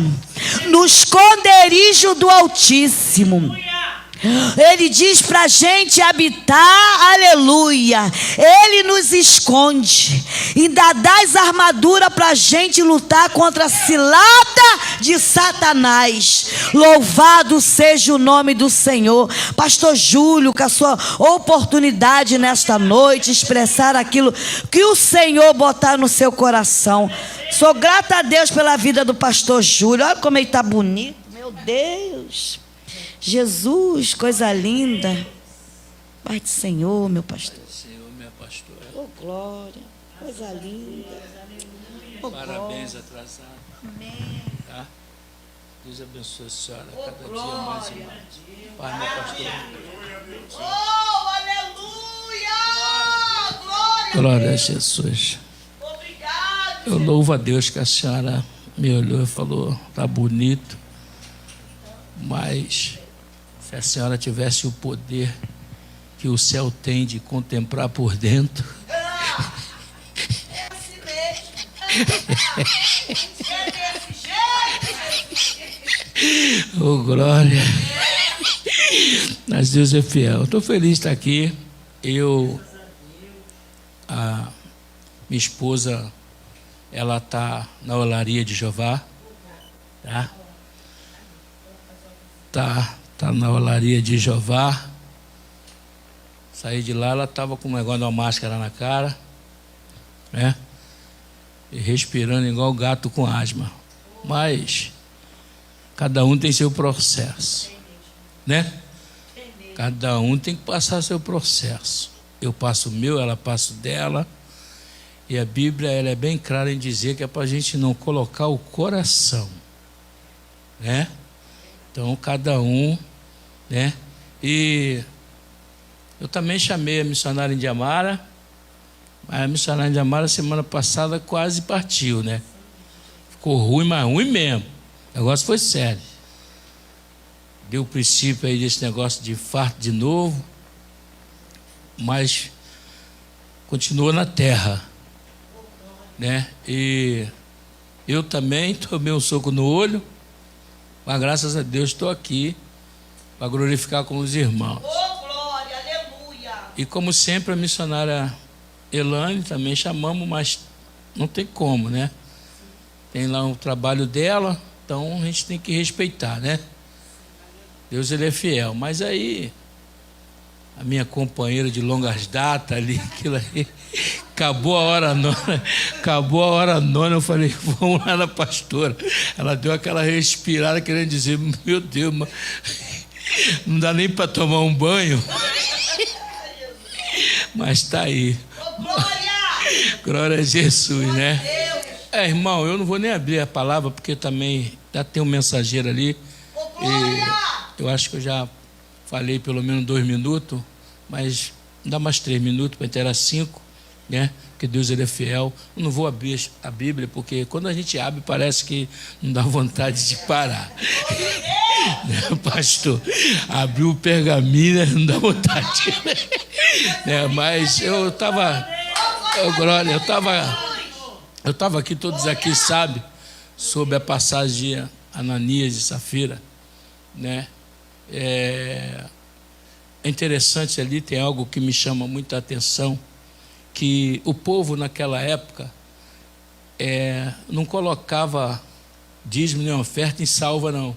no esconderijo do Altíssimo, Ele diz para a gente habitar, aleluia. Ele nos esconde, ainda dá as armaduras para a gente lutar contra a cilada de Satanás. Louvado seja o nome do Senhor. Pastor Júlio, com a sua oportunidade nesta noite, expressar aquilo que o Senhor botar no seu coração. Sou grata a Deus pela vida do pastor Júlio. Olha como ele está bonito, meu Deus. Jesus, coisa linda. Pai do Senhor, meu pastor. Senhor, minha pastora. Oh, glória. Coisa linda. Oh, Parabéns, atrasado. Amém. Tá? Deus abençoe a senhora Oh, cada glória. dia mais e mais. Pai, minha pastora. Oh, aleluia. Glória. Glória a Jesus. Obrigado. Eu louvo a Deus que a senhora me olhou e falou, tá bonito, mas se a senhora tivesse o poder que o céu tem de contemplar por dentro, É assim mesmo. É desse jeito. oh glória, mas Deus é fiel. Estou feliz de estar aqui. A minha esposa, ela está na olaria de Jeová, tá? Tá na olaria de Jeová. Saí de lá, ela estava com um negócio de uma máscara na cara, né? E respirando igual gato com asma. Mas cada um tem seu processo, né? Cada um tem que passar seu processo. Eu passo o meu, ela passa o dela. E a Bíblia, ela é bem clara em dizer que é para a gente não colocar o coração, né? Então, cada um, né? E eu também chamei a missionária Indiamara, mas a missionária Indiamara, semana passada, quase partiu, né? Ficou ruim, mas ruim mesmo. O negócio foi sério. Deu o princípio aí desse negócio de infarto de novo, mas continua na terra, né? E eu também tomei um soco no olho, mas graças a Deus estou aqui para glorificar com os irmãos. Oh, glória, aleluia. E como sempre, a missionária Elane também chamamos, mas não tem como, né? Tem lá um trabalho dela, então a gente tem que respeitar, né? Deus, ele é fiel. Mas aí a minha companheira de longas datas ali, aquilo aí, acabou a hora nona, eu falei, vamos lá na pastora. Ela deu aquela respirada querendo dizer, meu Deus, não dá nem para tomar um banho. Mas está aí. Glória a Jesus, né? Irmão, eu não vou nem abrir a palavra, porque também já tem um mensageiro ali. E eu acho que eu já falei pelo menos 2 minutos, mas dá mais 3 minutos para inteirar 5, né? Porque Deus, ele é fiel. Eu não vou abrir a Bíblia, porque quando a gente abre parece que não dá vontade de parar. Né, pastor? Abriu o pergaminho, não dá vontade. Né? Mas eu estava, glória, eu estava aqui, todos aqui sabem, sobre a passagem de Ananias e Safira, né? É interessante ali, tem algo que me chama muita atenção, que o povo naquela época não colocava dízimo nem oferta em salva, não.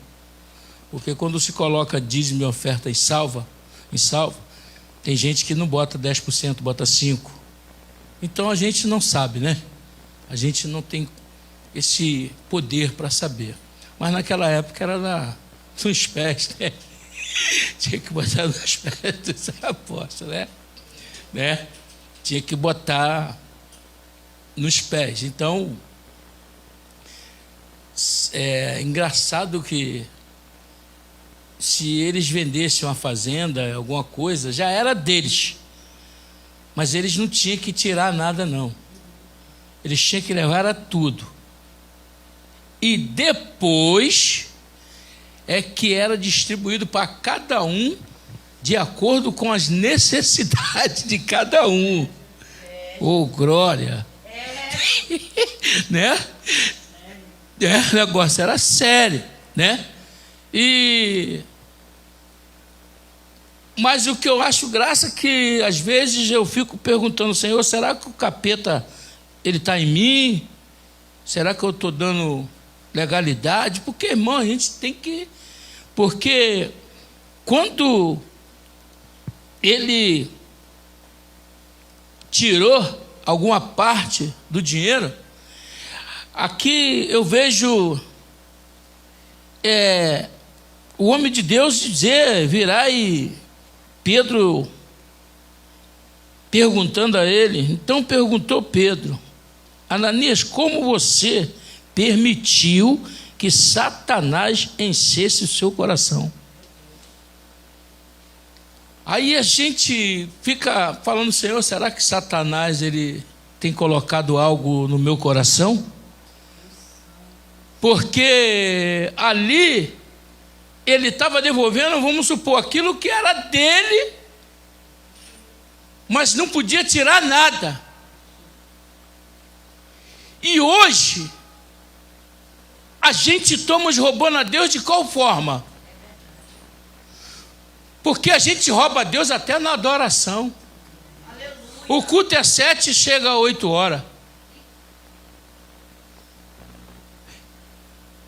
Porque quando se coloca dízimo e oferta em salva, tem gente que não bota 10%, bota 5%. Então a gente não sabe, né? A gente não tem esse poder para saber. Mas naquela época era nos pés, né? Tinha que botar nos pés dos apóstolos, né? Tinha que botar nos pés. Então, é engraçado que se eles vendessem uma fazenda, alguma coisa, já era deles. Mas eles não tinham que tirar nada, não. Eles tinham que levar a tudo. E depois é que era distribuído para cada um de acordo com as necessidades de cada um. Oh, glória! Né? O negócio era sério, né? E Mas o que eu acho graça é que às vezes eu fico perguntando, Senhor, será que o capeta ele está em mim? Será que eu estou dando legalidade? Porque, irmão, a gente tem que... Porque quando ele tirou alguma parte do dinheiro, aqui eu vejo o homem de Deus virar e Pedro perguntando a ele. Então perguntou Pedro: Ananias, como você permitiu que Satanás enchesse o seu coração? Aí a gente fica falando, Senhor, será que Satanás ele tem colocado algo no meu coração? Porque ali ele estava devolvendo, vamos supor, aquilo que era dele, mas não podia tirar nada. E hoje a gente estamos roubando a Deus de qual forma? Porque a gente rouba a Deus até na adoração. O culto é 7, chega a 8 horas.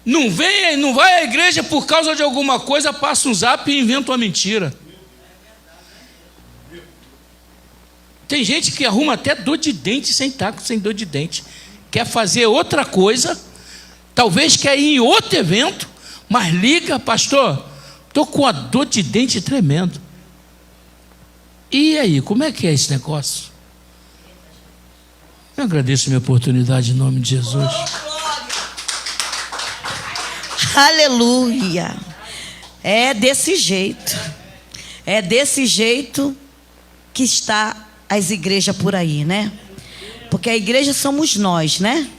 Não vai à igreja por causa de alguma coisa, passa um zap e inventa uma mentira. Tem gente que arruma até dor de dente sem estar sem dor de dente. Quer fazer outra coisa, talvez quer ir em outro evento, mas liga, pastor, estou com a dor de dente tremendo. E aí, como é que é esse negócio? Eu agradeço a minha oportunidade em nome de Jesus. Aleluia. É desse jeito. É desse jeito que está as igrejas por aí, né? Porque a igreja somos nós, né?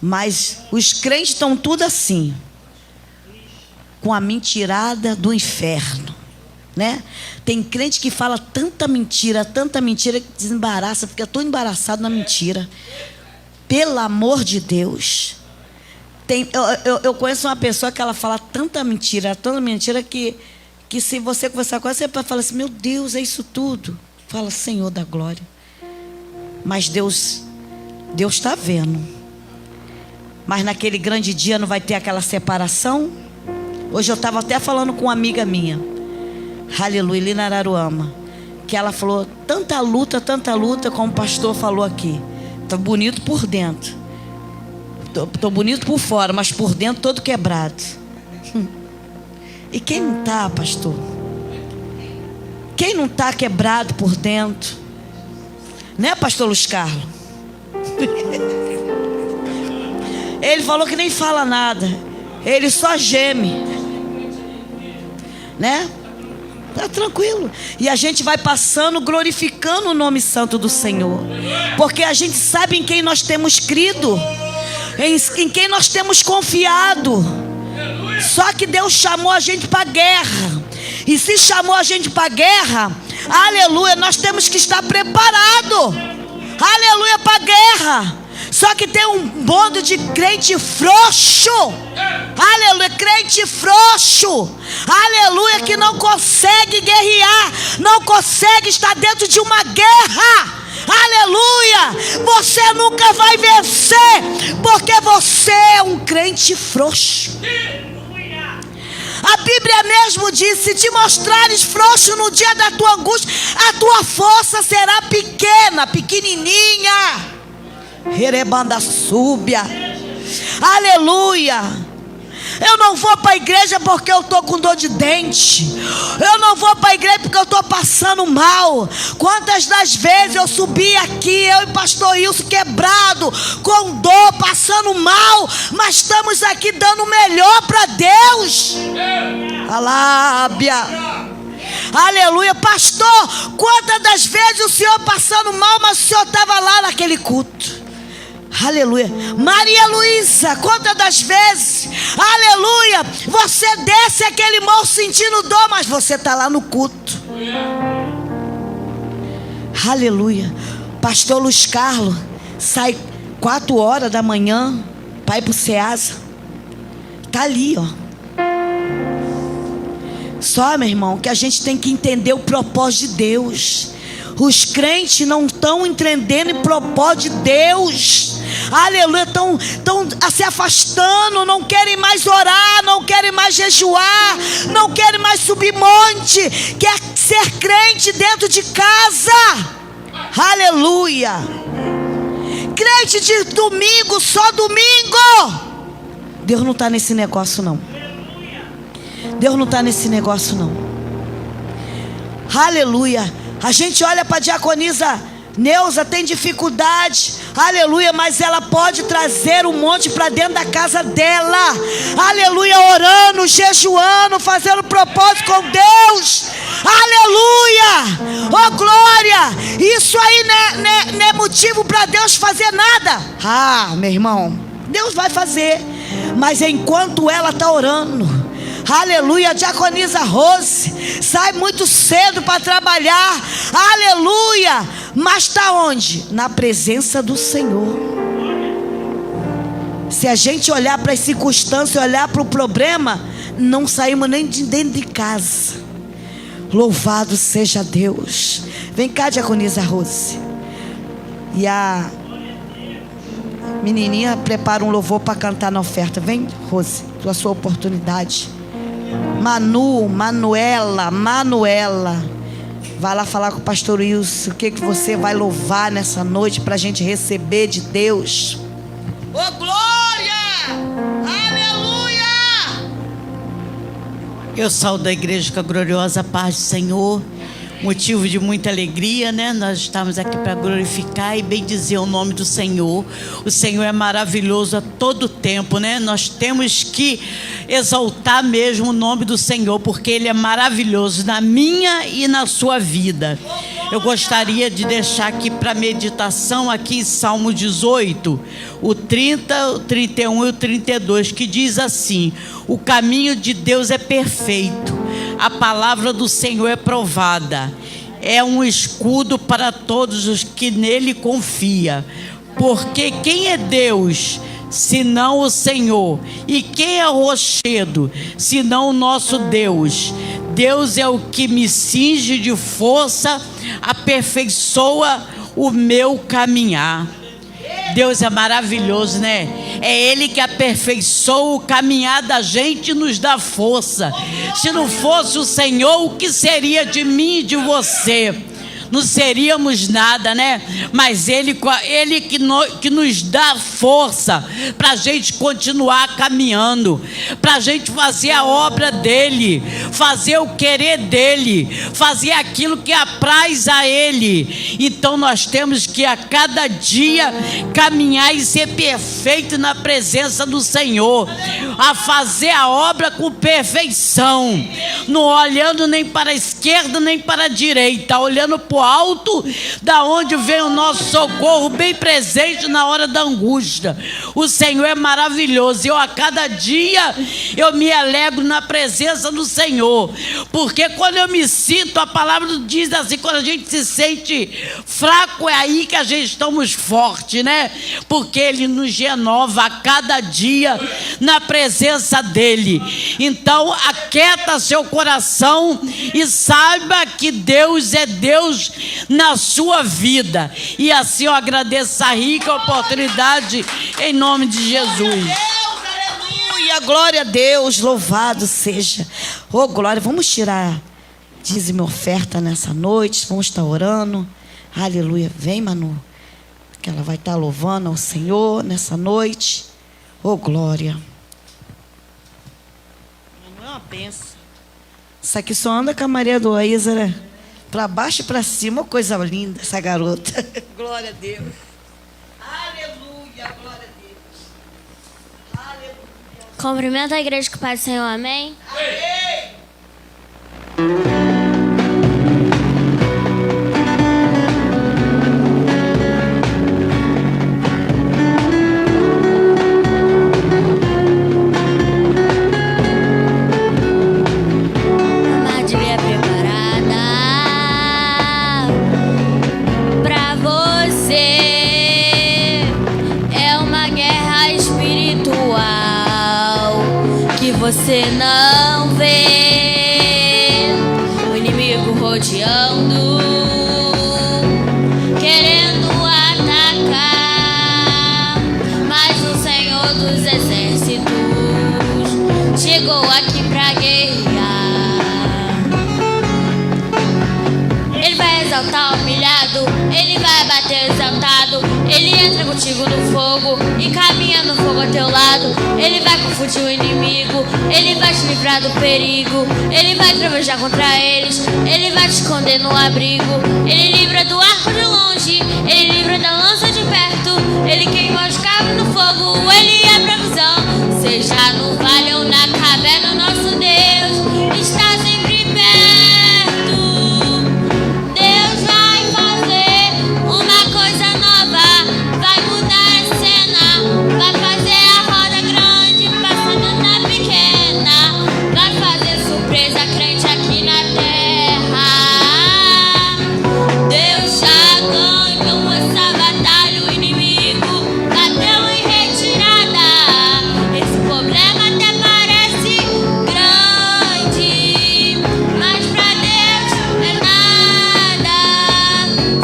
Mas os crentes estão tudo assim, com a mentirada do inferno, né? Tem crente que fala tanta mentira que desembaraça, fica tão embaraçado na mentira. Pelo amor de Deus. Eu conheço uma pessoa que ela fala tanta mentira que se você conversar com ela, você fala assim, meu Deus, é isso tudo. Fala, Senhor da glória. Mas Deus está vendo. Mas naquele grande dia não vai ter aquela separação. Hoje eu estava até falando com uma amiga minha, aleluia, ali na Araruama, que ela falou, tanta luta, como o pastor falou aqui. Estou bonito por dentro. Estou bonito por fora, mas por dentro todo quebrado. E quem não está, pastor? Quem não está quebrado por dentro? Né, pastor Luiz Carlos? Ele falou que nem fala nada. Ele só geme. Né? Tá tranquilo. E a gente vai passando, glorificando o nome santo do Senhor. Porque a gente sabe em quem nós temos crido, em quem nós temos confiado. Só que Deus chamou a gente para a guerra. E se chamou a gente para a guerra, aleluia, nós temos que estar preparados. Aleluia, para a guerra. Só que tem um bando de crente frouxo. Aleluia, crente frouxo. Aleluia, que não consegue guerrear, não consegue estar dentro de uma guerra. Aleluia, você nunca vai vencer, porque você é um crente frouxo. A Bíblia mesmo diz, se te mostrares frouxo no dia da tua angústia, a tua força será pequena, pequenininha. Rerebanda súbia. Aleluia. Eu não vou para a igreja porque eu estou com dor de dente. Eu não vou para a igreja porque eu estou passando mal. Quantas das vezes eu subi aqui, eu e pastor Wilson quebrado, com dor, passando mal, mas estamos aqui dando o melhor para Deus. Alábia. Aleluia, pastor, quantas das vezes o senhor passando mal, mas o senhor estava lá naquele culto. Aleluia. Maria Luísa, quantas das vezes, aleluia, você desce aquele mal sentindo dor, mas você está lá no culto. Aleluia. Pastor Luiz Carlos sai 4 horas da manhã para ir para o Ceasa. Está ali, ó. Só, meu irmão, que a gente tem que entender o propósito de Deus. Os crentes não estão entendendo o propósito de Deus. Aleluia, estão se afastando, não querem mais orar, não querem mais jejuar, não querem mais subir monte, quer ser crente dentro de casa. Aleluia. Crente de domingo, só domingo. Deus não está nesse negócio não. Deus não está nesse negócio não. Aleluia. A gente olha para a diaconisa Neuza, tem dificuldade, aleluia, mas ela pode trazer um monte para dentro da casa dela, aleluia, orando, jejuando, fazendo propósito com Deus, aleluia, oh glória. Isso aí não é motivo para Deus fazer nada. Meu irmão, Deus vai fazer, mas enquanto ela está orando, aleluia, a diaconisa Rose sai muito cedo para trabalhar, aleluia, mas está onde? Na presença do Senhor. Se a gente olhar para as circunstâncias, olhar para o problema, não saímos nem de dentro de casa. Louvado seja Deus. Vem cá, diaconisa Rose. E a menininha prepara um louvor para cantar na oferta. Vem, Rose, a sua oportunidade. Manuela, vai lá falar com o pastor Wilson o que você vai louvar nessa noite para a gente receber de Deus. Oh glória, aleluia. Eu saúdo a igreja com a gloriosa paz do Senhor, motivo de muita alegria, né? Nós estamos aqui para glorificar e bendizer o nome do Senhor. O Senhor é maravilhoso a todo tempo, né? Nós temos que exaltar mesmo o nome do Senhor, porque Ele é maravilhoso na minha e na sua vida. Eu gostaria de deixar aqui para meditação aqui em Salmo 18, o 30, o 31 e o 32, que diz assim: o caminho de Deus é perfeito, a palavra do Senhor é provada, é um escudo para todos os que nele confiam. Porque quem é Deus senão o Senhor? E quem é rochedo senão o nosso Deus? Deus é o que me cinge de força, aperfeiçoa o meu caminhar. Deus é maravilhoso, né? É Ele que aperfeiçoa o caminhar da gente e nos dá força. Se não fosse o Senhor, o que seria de mim e de você? Não seríamos nada, né? Mas Ele que nos dá força para a gente continuar caminhando, para a gente fazer a obra dEle, fazer o querer dEle, fazer aquilo que apraz a Ele. Então nós temos que a cada dia caminhar e ser perfeito na presença do Senhor, a fazer a obra com perfeição, não olhando nem para a esquerda nem para a direita, olhando para alto, da onde vem o nosso socorro bem presente na hora da angústia. O Senhor é maravilhoso. Eu a cada dia eu me alegro na presença do Senhor, porque quando eu me sinto, a palavra diz assim, quando a gente se sente fraco, é aí que a gente estamos fortes, né? Porque Ele nos renova a cada dia na presença dEle. Então aquieta seu coração e saiba que Deus é Deus na sua vida. E assim eu agradeço a rica oportunidade em nome de Jesus. Aleluia, glória a Deus, louvado seja. Oh glória, vamos tirar dízimo e oferta nessa noite, vamos estar orando. Aleluia, vem Manu, que ela vai estar louvando ao Senhor nessa noite. Oh glória. Manu é uma bênção. Isso aqui só anda com a Maria do Aísa, né? Para baixo e para cima, coisa linda essa garota. Glória a Deus. Aleluia, glória a Deus. Aleluia. Cumprimenta a igreja com o Pai do Senhor, amém? Amém. Você não vê. humilhado, ele vai abater o exaltado. Ele entra contigo no fogo e caminha no fogo ao teu lado. Ele vai confundir o inimigo, ele vai te livrar do perigo. Ele vai travejar contra eles, ele vai te esconder no abrigo. Ele livra do arco de longe, ele livra da lança de perto. Ele queima os cabos no fogo, ele é provisão. Seja no vale ou na caverna, nosso Deus está sempre perto. Deus vai fazer uma coisa nova, vai mudar a cena, vai fazer a roda grande passando na pequena, vai fazer surpresa crente aqui na terra. Deus já ganhou essa batalha, o inimigo bateu em retirada. Esse problema até parece grande, mas pra Deus é nada.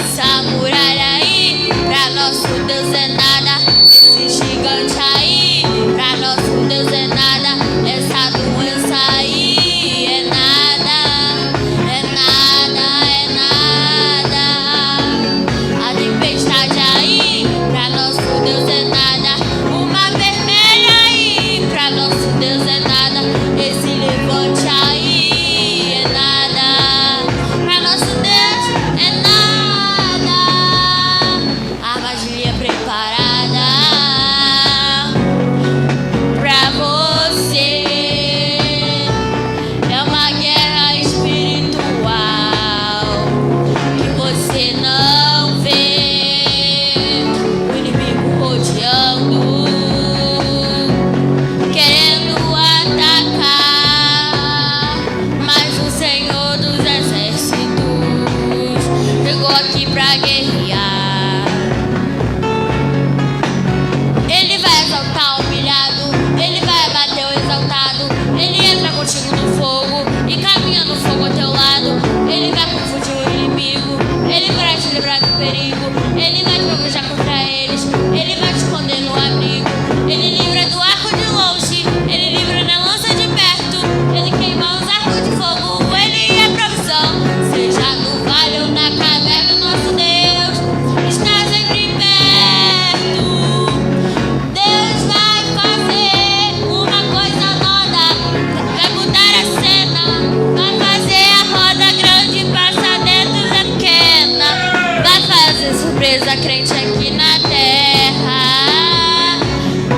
Essa muralha aí, pra nosso Deus é nada. Esse gigante aí, pra nosso Deus é nada. Essa doença aí é nada, é nada, é nada. A tempestade aí, pra nosso Deus é nada. Uma vermelha aí, pra nosso Deus é nada. Esse levante aí é nada, pra nosso Deus é nada. Armadilha preparada pra você. É uma guerra espiritual que você não vê. O inimigo rodeando, querendo atacar, mas o Senhor dos exércitos chegou aqui pra guerrear. Ele vai exaltar o humilhado, ele vai abater o exaltado. Ele entra contigo no fogo e caminha no fogo ao teu lado. Ele vai confundir o inimigo, ele vai te livrar do perigo. Ele vai travejar contra eles, ele vai te esconder no abrigo. Ele livra do arco de longe, ele livra da lança de perto. Ele queima os arcos de fogo, ele é provisão. Seja no vale ou na caverna, nosso Deus está sempre perto. Deus vai fazer uma coisa nova, vai mudar a cena, vai fazer a roda grande passar dentro da pequena, vai fazer surpresa crente aqui na terra.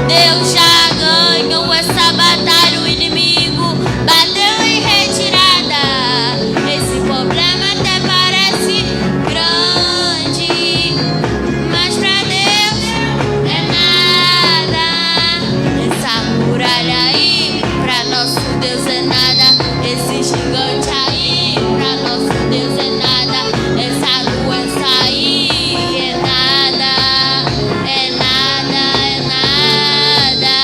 Deus já ganhou essa batalha, o inimigo bateu em retirada. Esse problema até parece grande, mas pra Deus é nada. Essa muralha aí, pra nosso Deus é nada. Esse gigante aí, pra nosso Deus é nada. Essa doença aí é nada, é nada, é nada.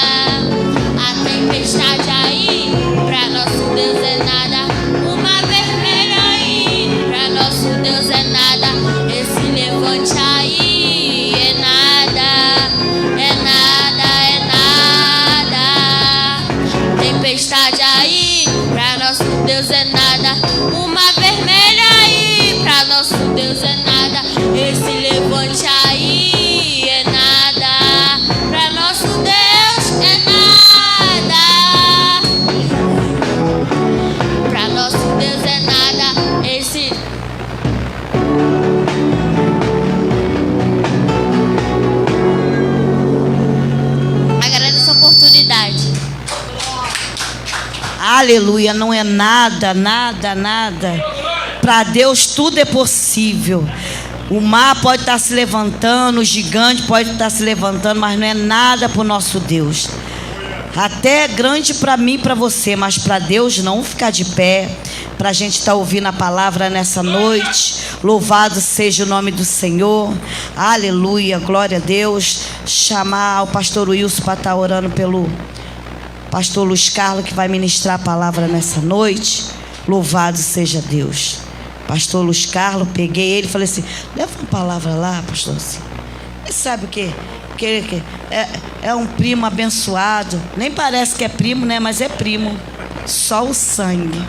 A tempestade aí, pra nosso Deus é nada. Uma vermelha aí, pra nosso Deus é nada. Esse levante aí é nada, é nada, é nada. Tempestade aí, pra nosso Deus é nada. Uma vermelha aí, pra nosso Deus é nada. Esse levante aí é nada, pra nosso Deus é nada. Pra nosso Deus é nada. Esse agradeço a oportunidade. Aleluia, não é nada, nada, nada. Para Deus tudo é possível. O mar pode estar se levantando, o gigante pode estar se levantando, mas não é nada para o nosso Deus. Até é grande para mim e para você, mas para Deus não. Ficar de pé, para a gente estar ouvindo a palavra nessa noite. Louvado seja o nome do Senhor. Aleluia, glória a Deus. Chamar o pastor Wilson para estar orando pelo pastor Luiz Carlos, que vai ministrar a palavra nessa noite. Louvado seja Deus. Pastor Luiz Carlos, peguei ele e falei assim: leva uma palavra lá, pastor. Assim. E sabe o quê? Que é um primo abençoado. Nem parece que é primo, né? Mas é primo. Só o sangue.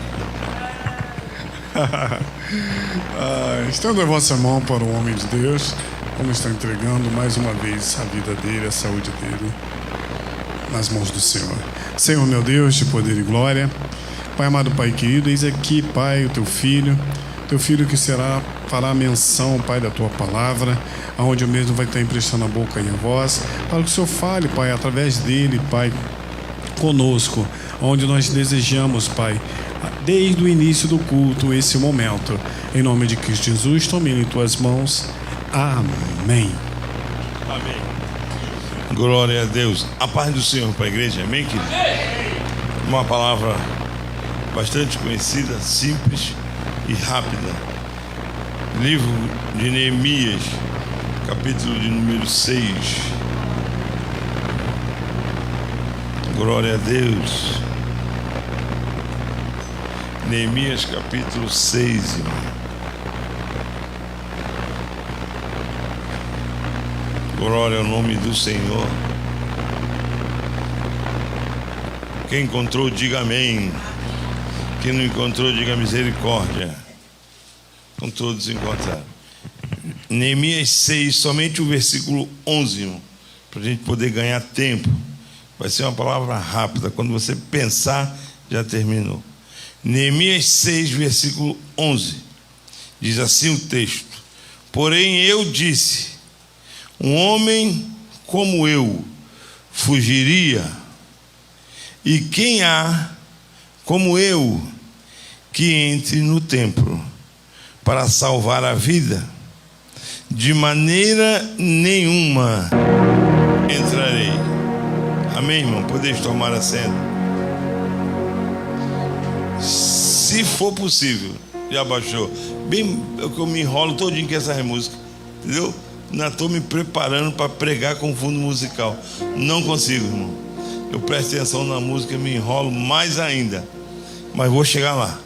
Estenda a vossa mão para o homem de Deus, como está entregando mais uma vez a vida dele, a saúde dele, nas mãos do Senhor. Senhor, meu Deus, de poder e glória, Pai amado, Pai querido, eis aqui, Pai, o teu filho que fará menção, Pai, da tua palavra, aonde eu mesmo vai estar emprestando a boca e a voz, para que o Senhor fale, Pai, através dele, Pai, conosco, onde nós desejamos, Pai, desde o início do culto, esse momento. Em nome de Cristo Jesus, tome em tuas mãos. Amém. Amém. Glória a Deus. A paz do Senhor para a igreja, amém, querido? Uma palavra bastante conhecida, simples e rápida. Livro de Neemias, capítulo de número 6. Glória a Deus. Neemias, capítulo 6, irmão. Glória ao nome do Senhor. Quem encontrou, diga amém. Quem não encontrou, diga misericórdia. Com todos encontraram. Neemias 6, somente o versículo 11, irmão, para a gente poder ganhar tempo. Vai ser uma palavra rápida. Quando você pensar, já terminou. Neemias 6, versículo 11. Diz assim o texto: porém eu disse, um homem como eu fugiria, e quem há como eu que entre no templo para salvar a vida? De maneira nenhuma entrarei. Amém, irmão? Podeis tomar assento. Se for possível. Já baixou. Bem, eu me enrolo todinho com essa música, entendeu? Não estou me preparando para pregar com fundo musical. Não consigo, irmão. Eu presto atenção na música e me enrolo mais ainda. Mas vou chegar lá.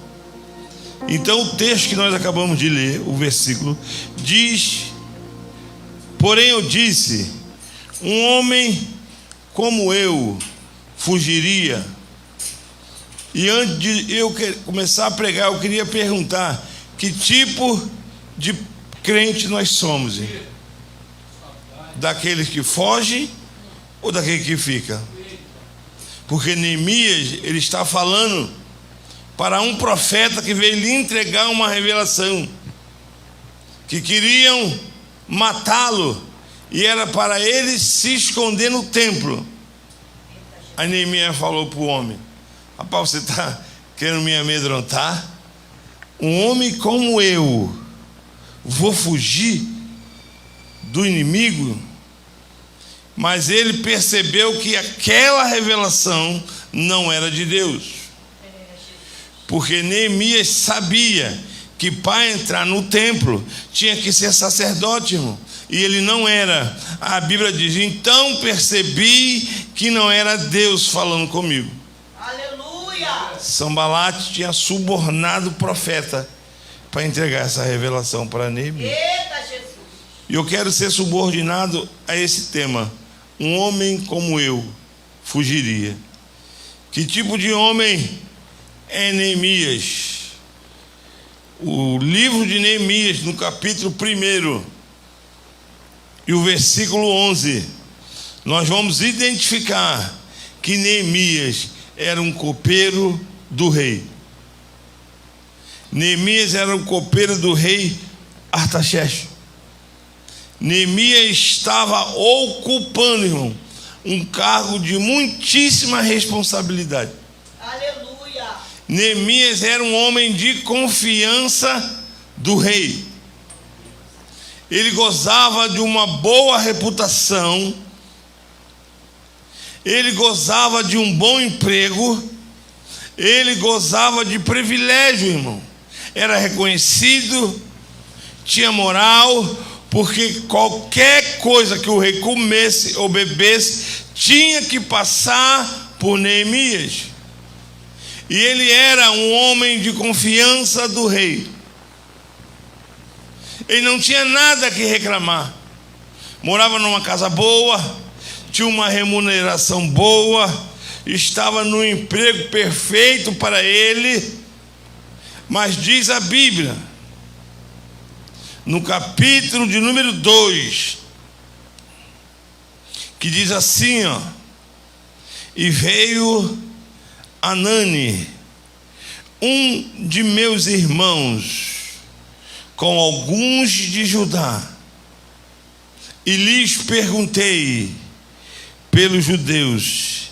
Então o texto que nós acabamos de ler, o versículo, diz: porém eu disse, um homem como eu fugiria. E antes de eu começar a pregar, eu queria perguntar: que tipo de crente nós somos? Daqueles que fogem ou daquele que fica? Porque Neemias, ele está falando para um profeta que veio lhe entregar uma revelação, que queriam matá-lo, e era para ele se esconder no templo. Aí Neemias falou para o homem: rapaz, você está querendo me amedrontar? Um homem como eu vou fugir do inimigo? Mas ele percebeu que aquela revelação não era de Deus, porque Neemias sabia que para entrar no templo tinha que ser sacerdote, irmão, e ele não era. A Bíblia diz: então percebi que não era Deus falando comigo. Aleluia! Sanbalate tinha subornado o profeta para entregar essa revelação para Neemias. Eita, Jesus! E eu quero ser subordinado a esse tema. Um homem como eu fugiria. Que tipo de homem é Neemias? O livro de Neemias, no capítulo 1 e o versículo 11, nós vamos identificar que Neemias era um copeiro do rei. Neemias era um copeiro do rei Artaxerxes. Neemias estava ocupando, irmão, um cargo de muitíssima responsabilidade. Aleluia! Neemias era um homem de confiança do rei. Ele gozava de uma boa reputação. Ele gozava de um bom emprego. Ele gozava de privilégio, irmão. Era reconhecido, tinha moral, porque qualquer coisa que o rei comesse ou bebesse tinha que passar por Neemias. E ele era um homem de confiança do rei. Ele não tinha nada que reclamar. Morava numa casa boa, tinha uma remuneração boa, estava no emprego perfeito para ele. Mas diz a Bíblia, no capítulo de número 2, que diz assim, ó: e veio Anani, um de meus irmãos, com alguns de Judá, e lhes perguntei pelos judeus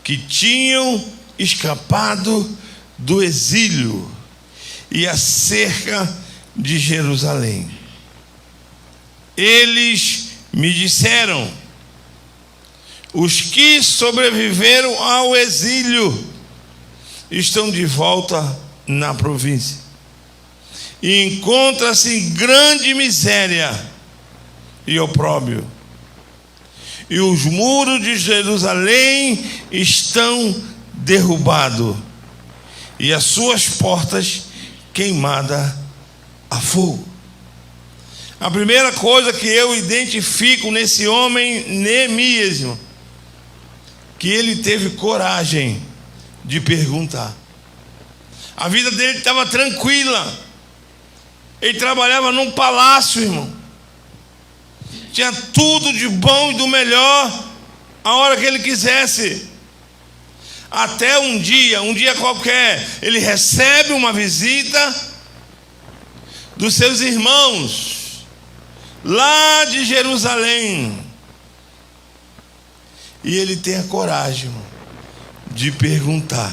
que tinham escapado do exílio e acerca de Jerusalém. Eles me disseram: os que sobreviveram ao exílio estão de volta na província e encontra-se em grande miséria e opróbrio, e os muros de Jerusalém estão derrubados e as suas portas queimadas a fogo. A primeira coisa que eu identifico nesse homem Neemias, irmão, que ele teve coragem de perguntar. A vida dele estava tranquila. Ele trabalhava num palácio, irmão. Tinha tudo de bom e do melhor a hora que ele quisesse. Até um dia qualquer, ele recebe uma visita dos seus irmãos lá de Jerusalém. E ele tem a coragem, irmão, de perguntar: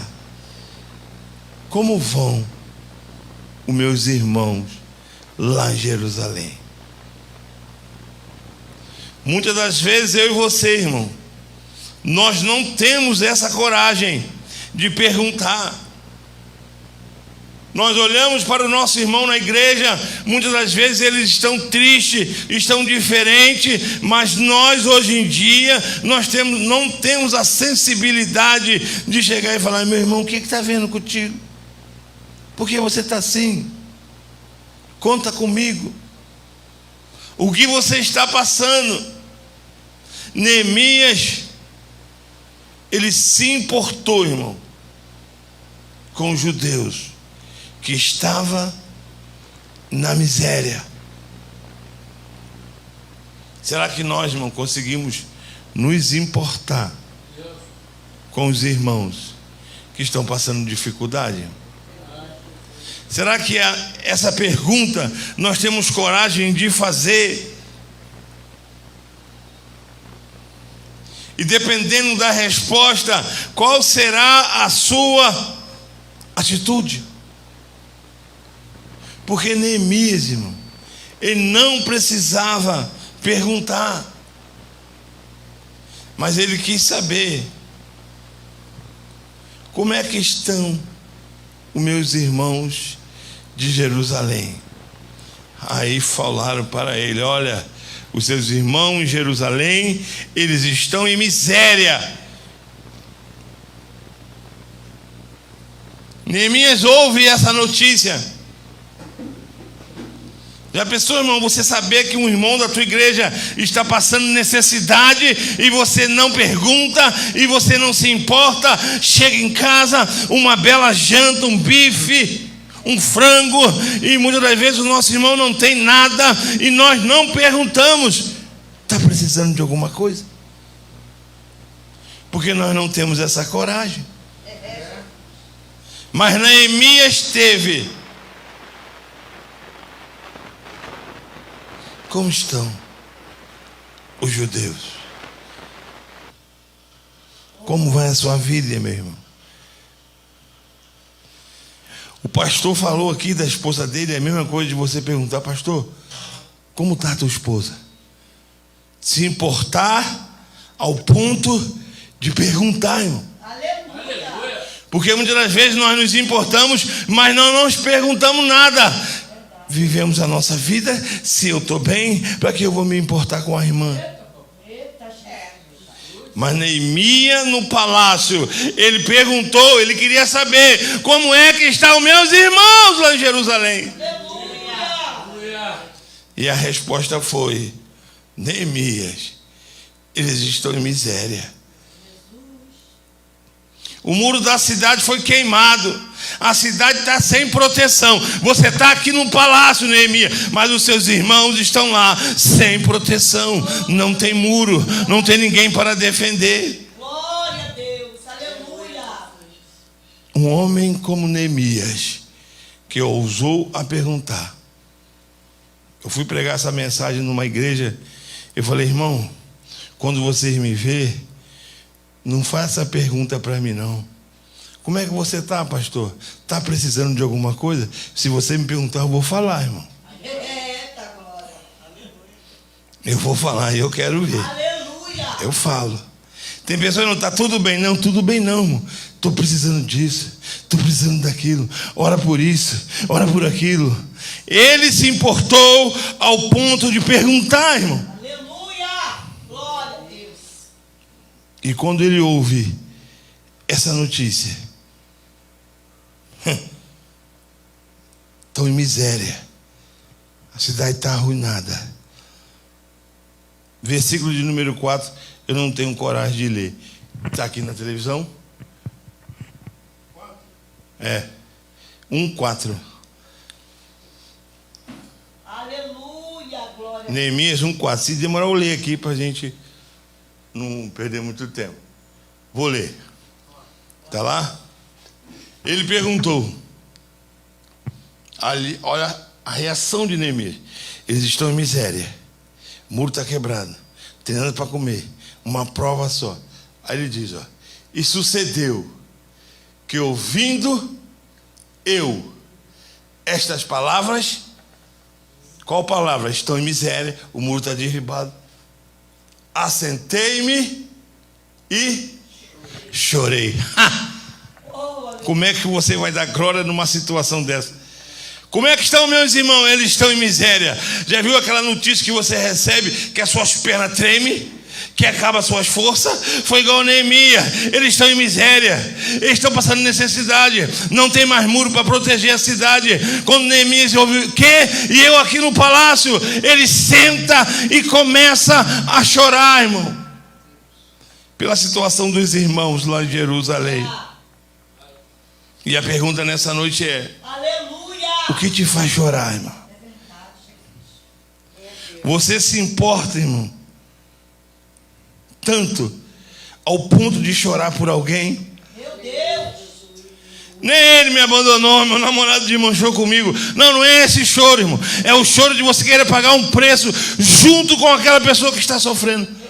como vão os meus irmãos lá em Jerusalém? Muitas das vezes eu e você, irmão, nós não temos essa coragem de perguntar. Nós olhamos para o nosso irmão na igreja, muitas das vezes eles estão tristes, estão diferentes, mas nós hoje em dia não temos a sensibilidade de chegar e falar: meu irmão, o que está vendo contigo? Por que você está assim? Conta comigo. O que você está passando? Neemias, ele se importou, irmão, com os judeus que estava na miséria. Será que nós, irmão, conseguimos nos importar com os irmãos que estão passando dificuldade? Será que essa pergunta nós temos coragem de fazer? E dependendo da resposta, qual será a sua atitude? Porque Neemias, irmão, ele não precisava perguntar, mas ele quis saber: como é que estão os meus irmãos de Jerusalém? Aí falaram para ele: olha, os seus irmãos em Jerusalém, eles estão em miséria. Neemias ouve essa notícia. Já pensou, irmão, você saber que um irmão da tua igreja está passando necessidade e você não pergunta e você não se importa? Chega em casa, uma bela janta, um bife, um frango, e muitas das vezes o nosso irmão não tem nada e nós não perguntamos: está precisando de alguma coisa? Porque nós não temos essa coragem. Mas Neemias teve. Como estão os judeus? Como vai a sua vida, meu irmão? O pastor falou aqui da esposa dele, é a mesma coisa de você perguntar: pastor, como está a tua esposa? Se importar ao ponto de perguntar, irmão. Aleluia. Porque muitas das vezes nós nos importamos, mas não nos perguntamos nada. Vivemos a nossa vida: se eu estou bem, para que eu vou me importar com a irmã? Mas Neemias no palácio, ele perguntou, ele queria saber: como é que estão os meus irmãos lá em Jerusalém? E a resposta foi: Neemias, eles estão em miséria. O muro da cidade foi queimado. A cidade está sem proteção. Você está aqui num palácio, Neemias, mas os seus irmãos estão lá sem proteção. Não tem muro, não tem ninguém para defender. Glória a Deus, aleluia. Um homem como Neemias, que ousou a perguntar. Eu fui pregar essa mensagem numa igreja. Eu falei, irmão, quando vocês me verem, não faça pergunta para mim não. Como é que você está, pastor? Está precisando de alguma coisa? Se você me perguntar, eu vou falar, irmão. Eu vou falar e eu quero ver. Eu falo. Tem pessoas que não está tudo bem. Não, tudo bem não, irmão. Estou precisando disso, estou precisando daquilo. Ora por isso, ora por aquilo. Ele se importou ao ponto de perguntar, irmão. E quando ele ouve essa notícia, estão em miséria, a cidade está arruinada. Versículo de número 4, eu não tenho coragem de ler. Está aqui na televisão? 1:4. Aleluia, glória. Neemias 1:4. Se demorar eu ler aqui para a gente não perder muito tempo. Vou ler. Está lá? Ele perguntou. Ali, olha a reação de Neemias. Eles estão em miséria. O muro está quebrado. Tem nada para comer. Uma prova só. Aí ele diz, ó. E sucedeu que ouvindo eu estas palavras. Qual palavra? Estão em miséria. O muro está derribado. Assentei-me e chorei. Como é que você vai dar glória numa situação dessa? Como é que estão meus irmãos? Eles estão em miséria. Já viu aquela notícia que você recebe que as suas pernas tremem, que acaba as suas forças? Foi igual a Neemias. Eles estão em miséria, eles estão passando necessidade, não tem mais muro para proteger a cidade. Quando Neemias ouve o quê? E eu aqui no palácio, ele senta e começa a chorar, irmão, pela situação dos irmãos lá em Jerusalém. E a pergunta nessa noite é: o que te faz chorar, irmão? Você se importa, irmão, tanto ao ponto de chorar por alguém? Meu Deus. Nem ele me abandonou, meu namorado desmanchou comigo. Não, não é esse choro, irmão. É o choro de você querer pagar um preço junto com aquela pessoa que está sofrendo.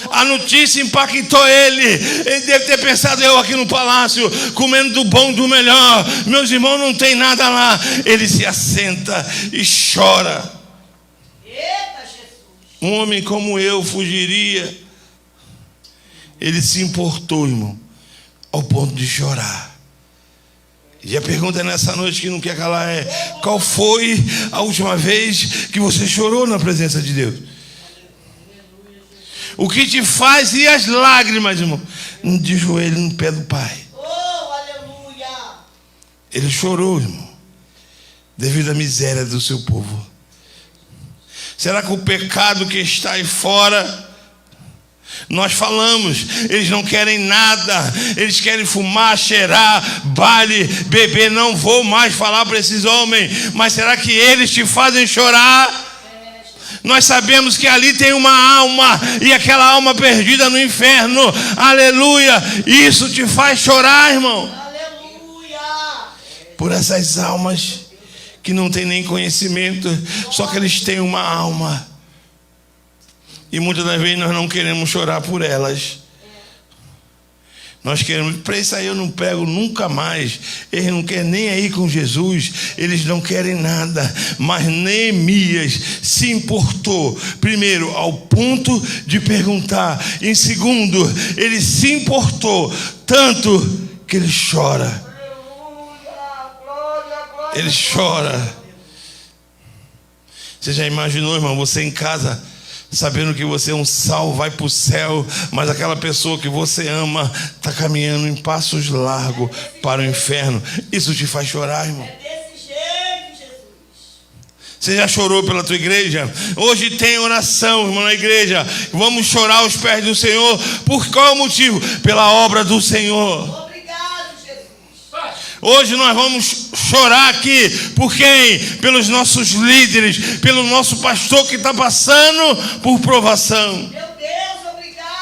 A notícia impactou ele. Ele deve ter pensado: eu aqui no palácio, comendo do bom, do melhor. Meus irmãos não tem nada lá. Ele se assenta e chora. Um homem como eu fugiria. Ele se importou, irmão, ao ponto de chorar. E a pergunta nessa noite que não quer calar é: qual foi a última vez que você chorou na presença de Deus? O que te faz ir às lágrimas, irmão? De joelho no pé do Pai. Oh, aleluia! Ele chorou, irmão, devido à miséria do seu povo. Será que o pecado que está aí fora, nós falamos, eles não querem nada, eles querem fumar, cheirar, baile, beber? Não vou mais falar para esses homens, mas será que eles te fazem chorar? Nós sabemos que ali tem uma alma, e aquela alma perdida no inferno, aleluia, isso te faz chorar, irmão, aleluia, por essas almas que não tem nem conhecimento, só que eles têm uma alma, e muitas das vezes nós não queremos chorar por elas. Nós queremos, para isso aí eu não prego nunca mais. Eles não querem nem ir com Jesus, eles não querem nada. Mas Neemias se importou, primeiro, ao ponto de perguntar. Em segundo, ele se importou tanto que ele chora. Ele chora. Você já imaginou, irmão, você em casa, sabendo que você é um sal, vai para o céu, mas aquela pessoa que você ama está caminhando em passos largos para o inferno? Isso te faz chorar, irmão? é desse jeito, Jesus. Você já chorou pela tua igreja? Hoje tem oração, irmão, na igreja. Vamos chorar aos pés do Senhor. Por qual motivo? Pela obra do Senhor. Hoje nós vamos chorar aqui. Por quem? Pelos nossos líderes, pelo nosso pastor que está passando por provação.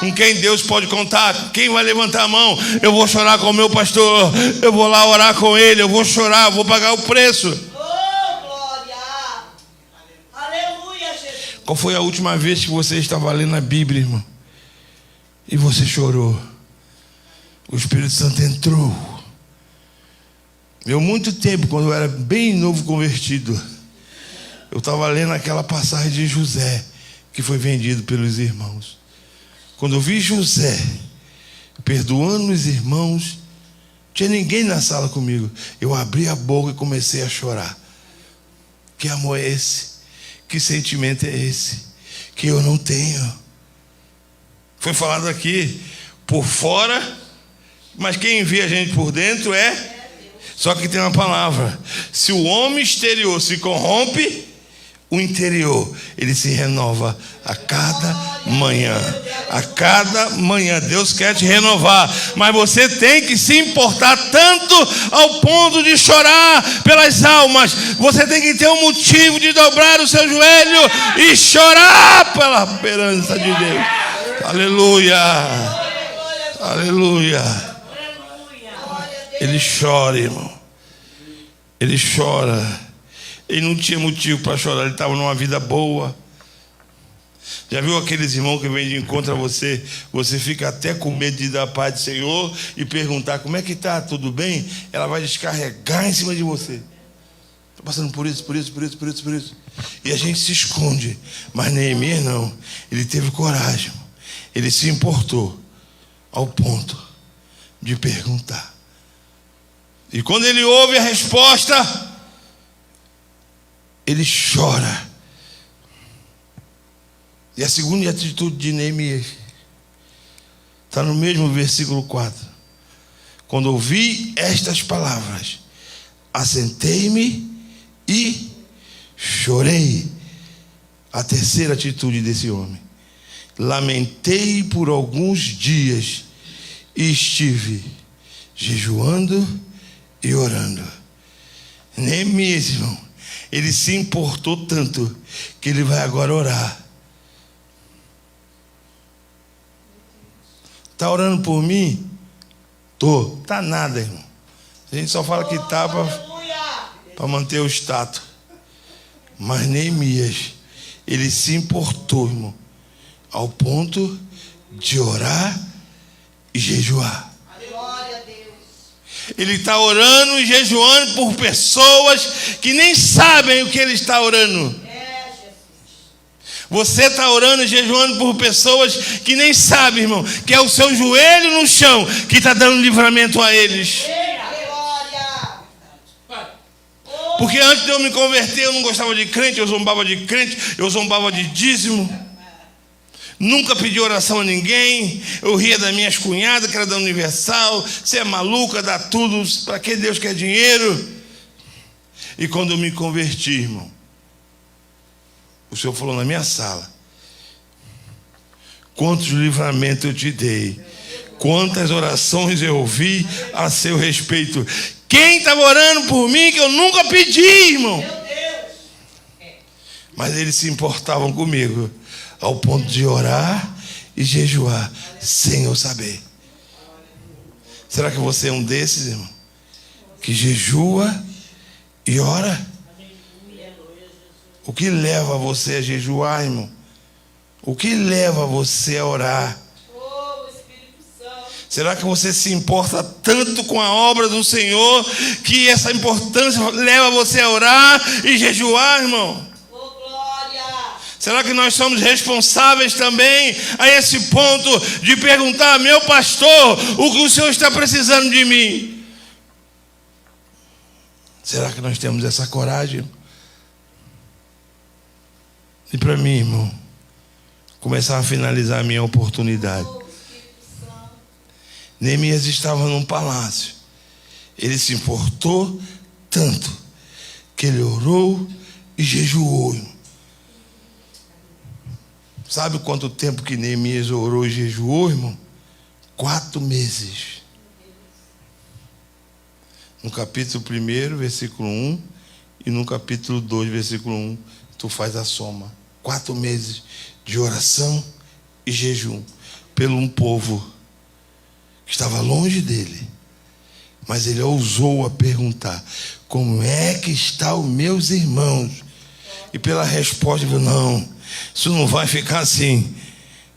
Com quem Deus pode contar? Quem vai levantar a mão? Eu vou chorar com o meu pastor. Eu vou lá orar com ele. Eu vou chorar, eu vou pagar o preço. Qual foi a última vez que você estava lendo a Bíblia, irmão? E você chorou? O Espírito Santo entrou. Eu, muito tempo, quando eu era bem novo convertido, eu estava lendo aquela passagem de José, que foi vendido pelos irmãos. Quando eu vi José perdoando os irmãos, não tinha ninguém na sala comigo. Eu abri a boca e comecei a chorar. Que amor é esse? Que sentimento é esse? Que eu não tenho. Foi falado aqui, por fora, mas quem vê a gente por dentro é... Só que tem uma palavra: se o homem exterior se corrompe, o interior, ele se renova a cada manhã. A cada manhã Deus quer te renovar, mas você tem que se importar tanto ao ponto de chorar pelas almas. Você tem que ter um motivo de dobrar o seu joelho e chorar pela esperança de Deus. Aleluia, aleluia. Ele chora, irmão. Ele chora. Ele não tinha motivo para chorar. Ele estava numa vida boa. Já viu aqueles irmãos que vêm de encontro a você? Você fica até com medo de dar a paz do Senhor e perguntar: como é que está? Tudo bem? Ela vai descarregar em cima de você. Estou passando por isso, por isso, por isso, por isso, por isso. E a gente se esconde. Mas Neemias não. Ele teve coragem. Ele se importou ao ponto de perguntar. E quando ele ouve a resposta, ele chora. E a segunda atitude de Neemias está no mesmo versículo 4. Quando ouvi estas palavras, assentei-me e chorei. A terceira atitude desse homem: lamentei por alguns dias e estive jejuando e orando. Neemias, irmão, ele se importou tanto que ele vai agora orar. Está orando por mim? Tô. Tá nada, irmão. A gente só fala que tá para manter o status. Mas Neemias, ele se importou, irmão, ao ponto de orar e jejuar. Ele está orando e jejuando por pessoas que nem sabem o que ele está orando. Você está orando e jejuando por pessoas que nem sabem, irmão, que é o seu joelho no chão que está dando livramento a eles. Porque antes de eu me converter, eu não gostava de crente, eu zombava de crente, eu zombava de dízimo. Nunca pedi oração a ninguém. Eu ria das minhas cunhadas, que era da Universal. Você é maluca, dá tudo. Para que Deus quer dinheiro? E quando eu me converti, irmão, o Senhor falou na minha sala: quantos livramentos eu te dei, quantas orações eu ouvi a seu respeito. Quem estava orando por mim que eu nunca pedi, irmão? Mas eles se importavam comigo ao ponto de orar e jejuar sem eu saber. Será que você é um desses, irmão, que jejua e ora? O que leva você a jejuar, irmão? O que leva você a orar? Será que você se importa tanto com a obra do Senhor que essa importância leva você a orar e jejuar, irmão? Será que nós somos responsáveis também a esse ponto de perguntar: meu pastor, o que o Senhor está precisando de mim? Será que nós temos essa coragem? E para mim, irmão, começar a finalizar a minha oportunidade. Neemias estava num palácio. Ele se importou tanto que ele orou e jejuou. Sabe quanto tempo que Neemias orou e jejuou, irmão? 4 meses. No capítulo 1, versículo 1, e no capítulo 2, versículo 1, tu faz a soma. 4 meses de oração e jejum pelo um povo que estava longe dele. Mas ele ousou a perguntar: como é que estão os meus irmãos? E pela resposta, ele falou: não, isso não vai ficar assim.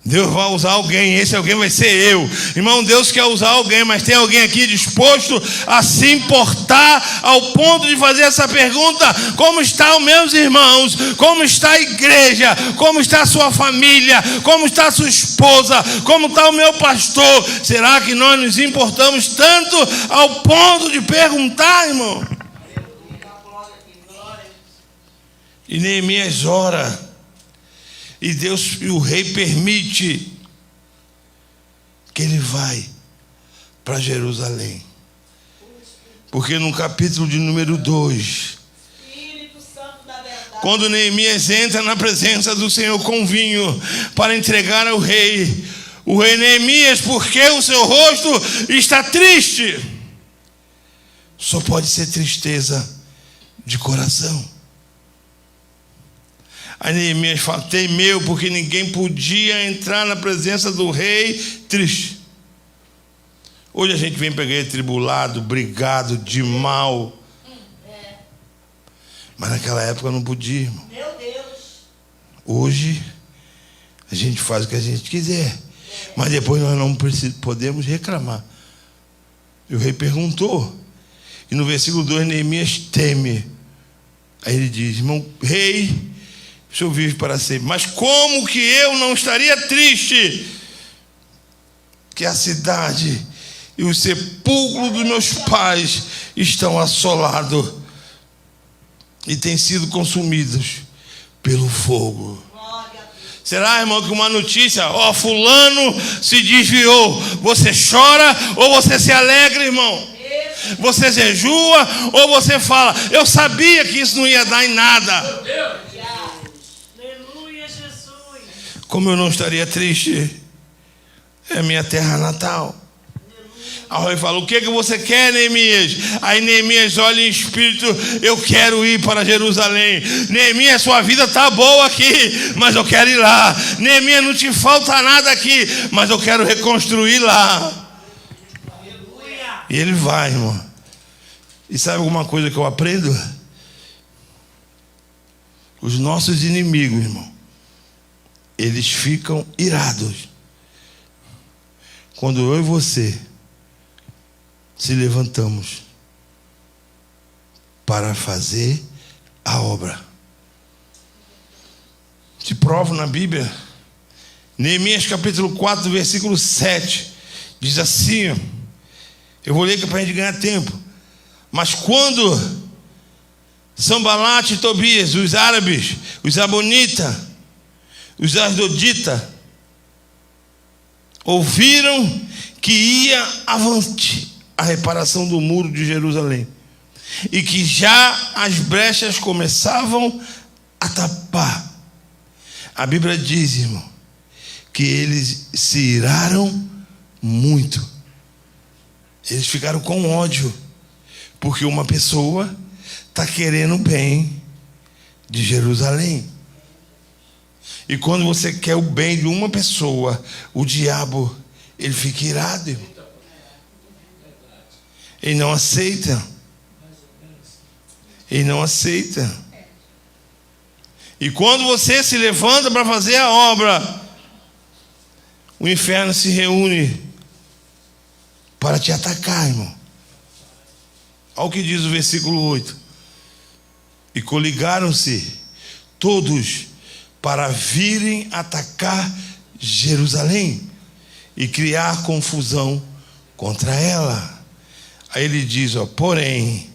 Deus vai usar alguém, esse alguém vai ser eu. Irmão, Deus quer usar alguém, mas tem alguém aqui disposto a se importar ao ponto de fazer essa pergunta: como estão os meus irmãos? Como está a igreja? Como está a sua família? Como está a sua esposa? Como está o meu pastor? Será que nós nos importamos tanto ao ponto de perguntar, irmão? E Neemias ora. E Deus e o rei permite que ele vai para Jerusalém. Porque no capítulo de número 2, quando Neemias entra na presença do Senhor com vinho para entregar ao rei, o rei Neemias, porque o seu rosto está triste? Só pode ser tristeza de coração. Aí Neemias fala: temeu, porque ninguém podia entrar na presença do rei triste. Hoje a gente vem para a igreja tribulado, brigado, de mal. Mas naquela época não podia, irmão. Meu Deus. Hoje a gente faz o que a gente quiser, mas depois nós não podemos reclamar. E o rei perguntou, e no versículo 2 Neemias teme. Aí ele diz: irmão rei, o Senhor vive para sempre, mas como que eu não estaria triste que a cidade e os sepulcros dos meus pais estão assolados e têm sido consumidos pelo fogo? Será, irmão, que uma notícia: ó, fulano se desviou, você chora ou você se alegra, irmão? Você jejua ou você fala: eu sabia que isso não ia dar em nada? Como eu não estaria triste? É a minha terra natal. Aí o rei fala: o que você quer, Neemias? Aí Neemias olha em espírito: eu quero ir para Jerusalém. Neemias, sua vida está boa aqui, mas eu quero ir lá. Neemias, não te falta nada aqui, mas eu quero reconstruir lá. E ele vai, irmão. E sabe alguma coisa que eu aprendo? Os nossos inimigos, irmão, eles ficam irados quando eu e você se levantamos para fazer a obra. Te provo na Bíblia. Neemias capítulo 4, versículo 7 diz assim, eu vou ler para a gente ganhar tempo: mas quando Sambalate e Tobias, os árabes, os amonitas, os asdoditas, ouviram que ia avante a reparação do muro de Jerusalém e que já as brechas começavam a tapar, a Bíblia diz, irmão, que eles se iraram muito. Eles ficaram com ódio, porque uma pessoa está querendo o bem de Jerusalém. E quando você quer o bem de uma pessoa, o diabo, ele fica irado, irmão. Ele não aceita. Ele não aceita. E quando você se levanta para fazer a obra, o inferno se reúne para te atacar, irmão. Olha o que diz o versículo 8: e coligaram-se todos para virem atacar Jerusalém e criar confusão contra ela. Aí ele diz, ó, porém,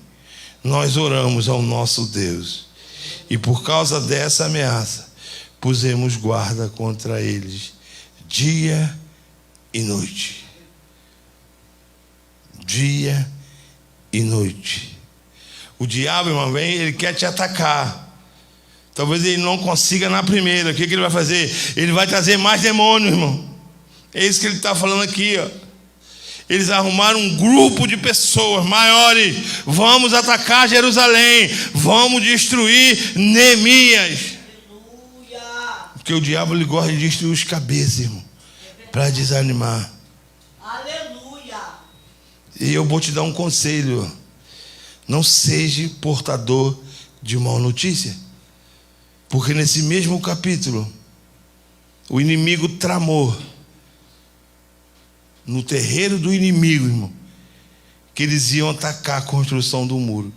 nós oramos ao nosso Deus, e por causa dessa ameaça, pusemos guarda contra eles, dia e noite. Dia e noite. O diabo, irmão, vem, ele quer te atacar. Talvez ele não consiga na primeira. O que ele vai fazer? Ele vai trazer mais demônio, irmão. É isso que ele está falando aqui, ó. Eles arrumaram um grupo de pessoas maiores. Vamos atacar Jerusalém. Vamos destruir Neemias. Porque o diabo ele gosta de destruir os cabeças, irmão, para desanimar. Aleluia. E eu vou te dar um conselho. Não seja portador de má notícia. Porque nesse mesmo capítulo, o inimigo tramou no terreiro do inimigo, irmão, que eles iam atacar a construção do muro.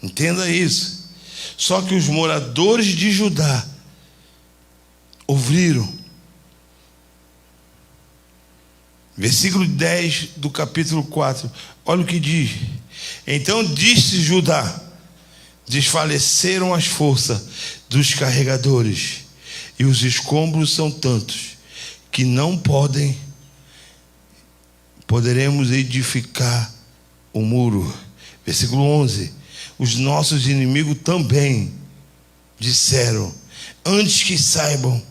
Entenda isso. Só que os moradores de Judá ouviram. Versículo 10 do capítulo 4. Olha o que diz. Então disse Judá: desfaleceram as forças dos carregadores, e os escombros são tantos que não poderemos edificar o muro. Versículo 11. Os nossos inimigos também disseram: antes que saibam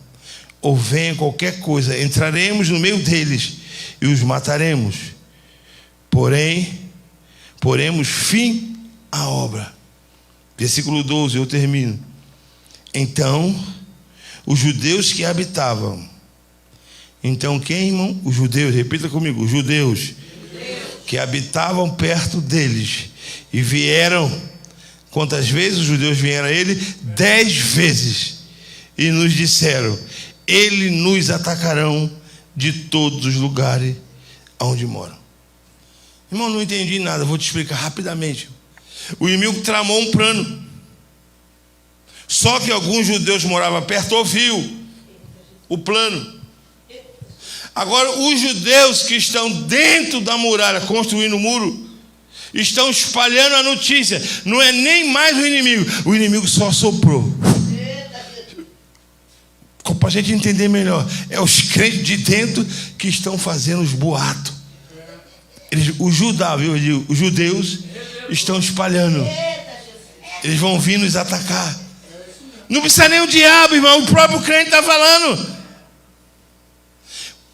ou venha qualquer coisa, entraremos no meio deles e os mataremos. Porém, poremos fim à obra. Versículo 12, eu termino. Então, os judeus que habitavam. Então, quem, irmão? Os judeus, repita comigo. Os judeus que habitavam perto deles e vieram. Quantas vezes os judeus vieram a ele? 10 vezes. E nos disseram: eles nos atacarão de todos os lugares onde moram. Irmão, não entendi nada, vou te explicar rapidamente. O inimigo tramou um plano. Só que alguns judeus moravam perto, ouviu o plano. Agora, os judeus que estão dentro da muralha, construindo o muro, estão espalhando a notícia. Não é nem mais o inimigo só soprou. Para a gente entender melhor, é os crentes de dentro que estão fazendo os boatos. Os judeus estão espalhando. Eles vão vir nos atacar. Não precisa nem o diabo, irmão. O próprio crente está falando.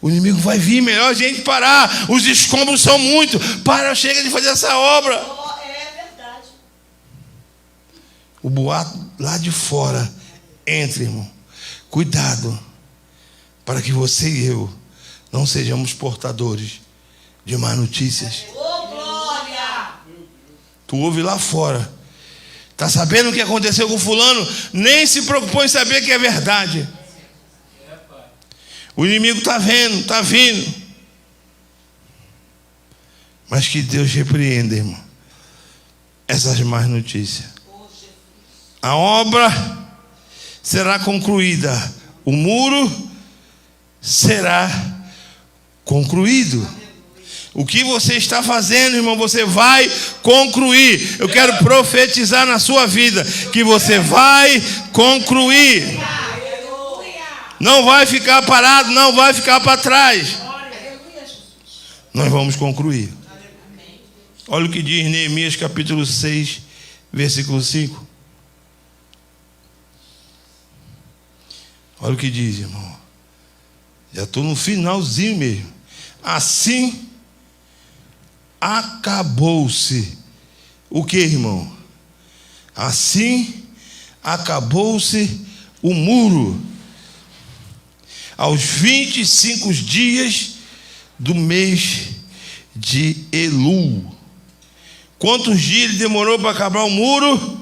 O inimigo vai vir, melhor a gente parar. Os escombros são muitos. Para, chega de fazer essa obra. É verdade. O boato lá de fora. Entre, irmão. Cuidado. Para que você e eu não sejamos portadores de má notícias. Tu ouve lá fora. Está sabendo o que aconteceu com fulano? Nem se preocupou em saber que é verdade. O inimigo está vendo, está vindo. Mas que Deus repreenda, irmão, essas más notícias. A obra será concluída. O muro será concluído. O que você está fazendo, irmão, você vai concluir. Eu quero profetizar na sua vida que você vai concluir. Não vai ficar parado, não vai ficar para trás. Nós vamos concluir. Olha o que diz Neemias capítulo 6, versículo 5. Olha o que diz, irmão. Já estou no finalzinho mesmo. Assim acabou-se. O que, irmão? Assim acabou-se o muro. Aos 25 dias do mês de Elul. Quantos dias ele demorou para acabar o muro?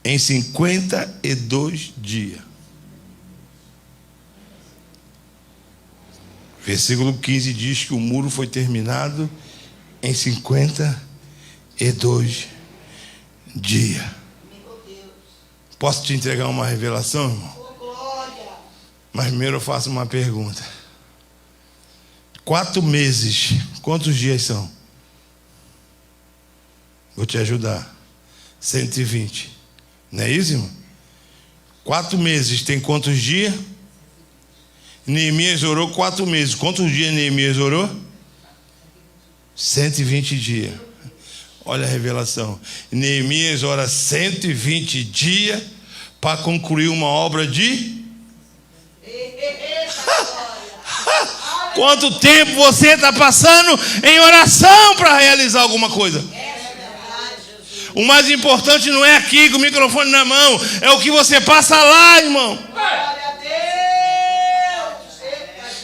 Em 52 dias. Versículo 15 diz que o muro foi terminado em 52 dias. Posso te entregar uma revelação, irmão? Mas primeiro eu faço uma pergunta. 4 meses, quantos dias são? Vou te ajudar. 120. Não é isso, irmão? 4 meses tem quantos dias? Neemias orou 4 meses. Quantos dias Neemias orou? 120 dias. Olha a revelação. Neemias ora 120 dias para concluir uma obra de... Quanto tempo você está passando em oração para realizar alguma coisa? O mais importante não é aqui com o microfone na mão, é o que você passa lá, irmão.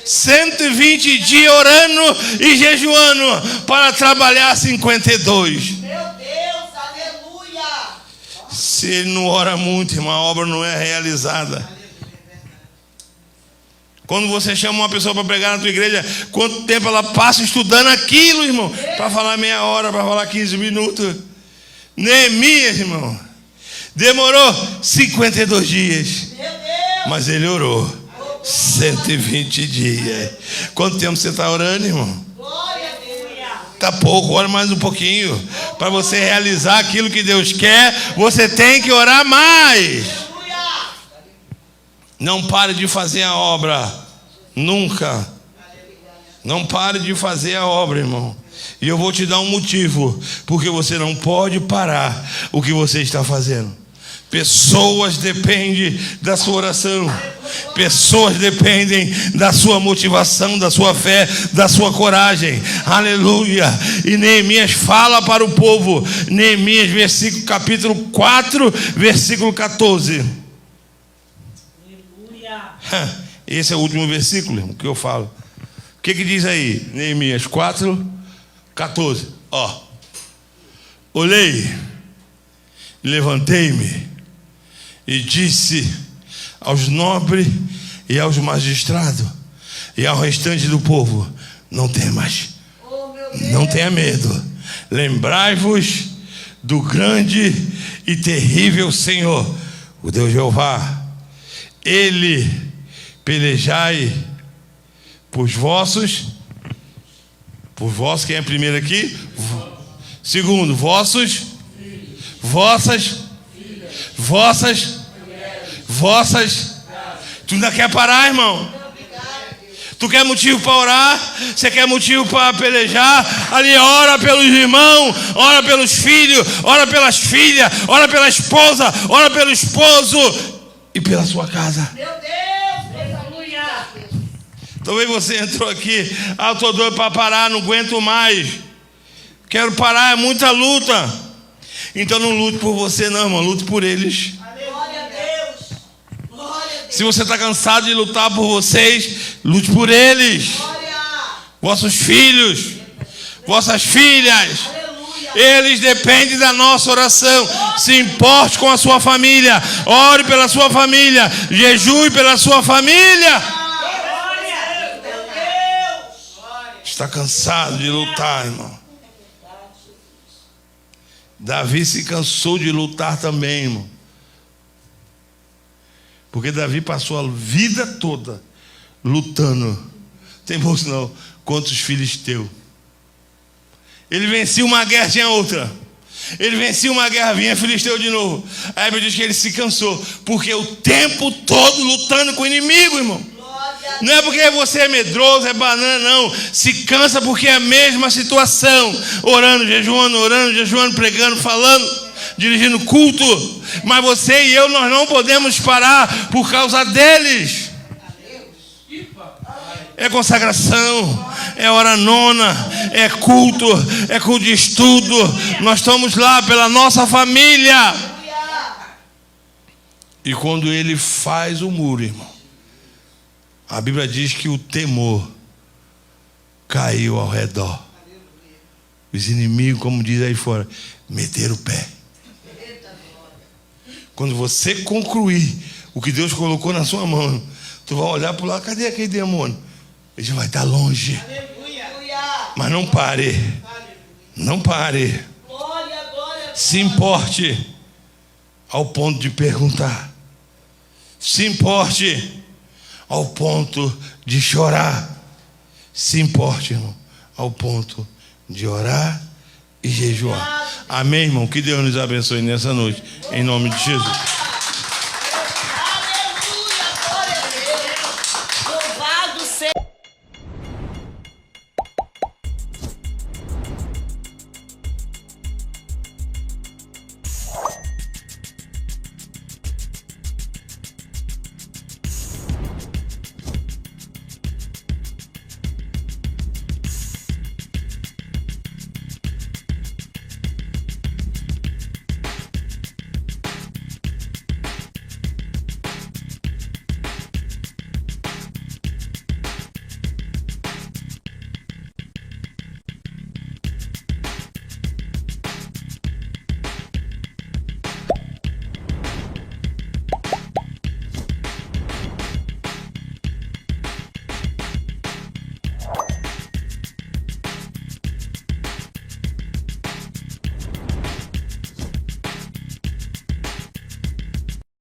120 dias orando e jejuando para trabalhar 52. Meu Deus, aleluia. Se ele não ora muito, irmão, a obra não é realizada. Quando você chama uma pessoa para pregar na tua igreja, quanto tempo ela passa estudando aquilo, irmão? Para falar meia hora, para falar 15 minutos. Neemias, irmão, demorou 52 dias, mas ele orou 120 dias. Quanto tempo você está orando, irmão? Está pouco, ora mais um pouquinho. Para você realizar aquilo que Deus quer, você tem que orar mais. Não pare de fazer a obra, nunca. Não pare de fazer a obra, irmão. E eu vou te dar um motivo, porque você não pode parar o que você está fazendo. Pessoas dependem da sua oração. Pessoas dependem da sua motivação, da sua fé, da sua coragem. Aleluia. E Neemias fala para o povo. Neemias, capítulo 4, versículo 14. Esse é o último versículo que eu falo. O que diz aí? Neemias 4, 14. Olhei, levantei-me e disse aos nobres e aos magistrados e ao restante do povo: não temas, não tenha medo. Lembrai-vos do grande e terrível Senhor, o Deus Jeová. Ele pelejai por vossos, quem é primeiro aqui? Segundo, vossas, tu ainda quer parar, irmão? Tu quer motivo para orar? Você quer motivo para pelejar? Ali ora pelos irmãos, ora pelos filhos, ora pelas filhas, ora pela esposa, ora pelo esposo e pela sua casa. Meu Deus, aleluia. Talvez você entrou aqui, eu estou doido para parar, não aguento mais. Quero parar, é muita luta. Então não lute por você não, irmão, lute por eles. Glória a Deus. Glória a Deus. Se você está cansado de lutar por vocês, lute por eles. Vossos filhos, vossas filhas, eles dependem da nossa oração. Se importe com a sua família, ore pela sua família, jejue pela sua família. Está cansado de lutar, irmão? Davi se cansou de lutar também, irmão. Porque Davi passou a vida toda lutando. Tem bolso não, contra os filisteus. Ele vencia uma guerra, tinha outra. Ele vencia uma guerra, vinha filisteu de novo. Aí a Bíblia diz que ele se cansou, porque o tempo todo lutando com o inimigo, irmão. Não é porque você é medroso, é banana, não. Se cansa porque é a mesma situação. Orando, jejuando, pregando, falando, dirigindo culto. Mas você e eu, nós não podemos parar por causa deles. É consagração, é hora nona, é culto de estudo. Nós estamos lá pela nossa família. E quando ele faz o muro, irmão, a Bíblia diz que o temor caiu ao redor. Os inimigos, como diz aí fora, meteram o pé. Quando você concluir o que Deus colocou na sua mão, tu vai olhar para lá, cadê aquele demônio? Ele já vai estar longe. Mas não pare. Não pare. Se importe ao ponto de perguntar. Se importe ao ponto de chorar. Se importe, irmão, ao ponto de orar e jejuar. Amém, irmão? Que Deus nos abençoe nessa noite, em nome de Jesus.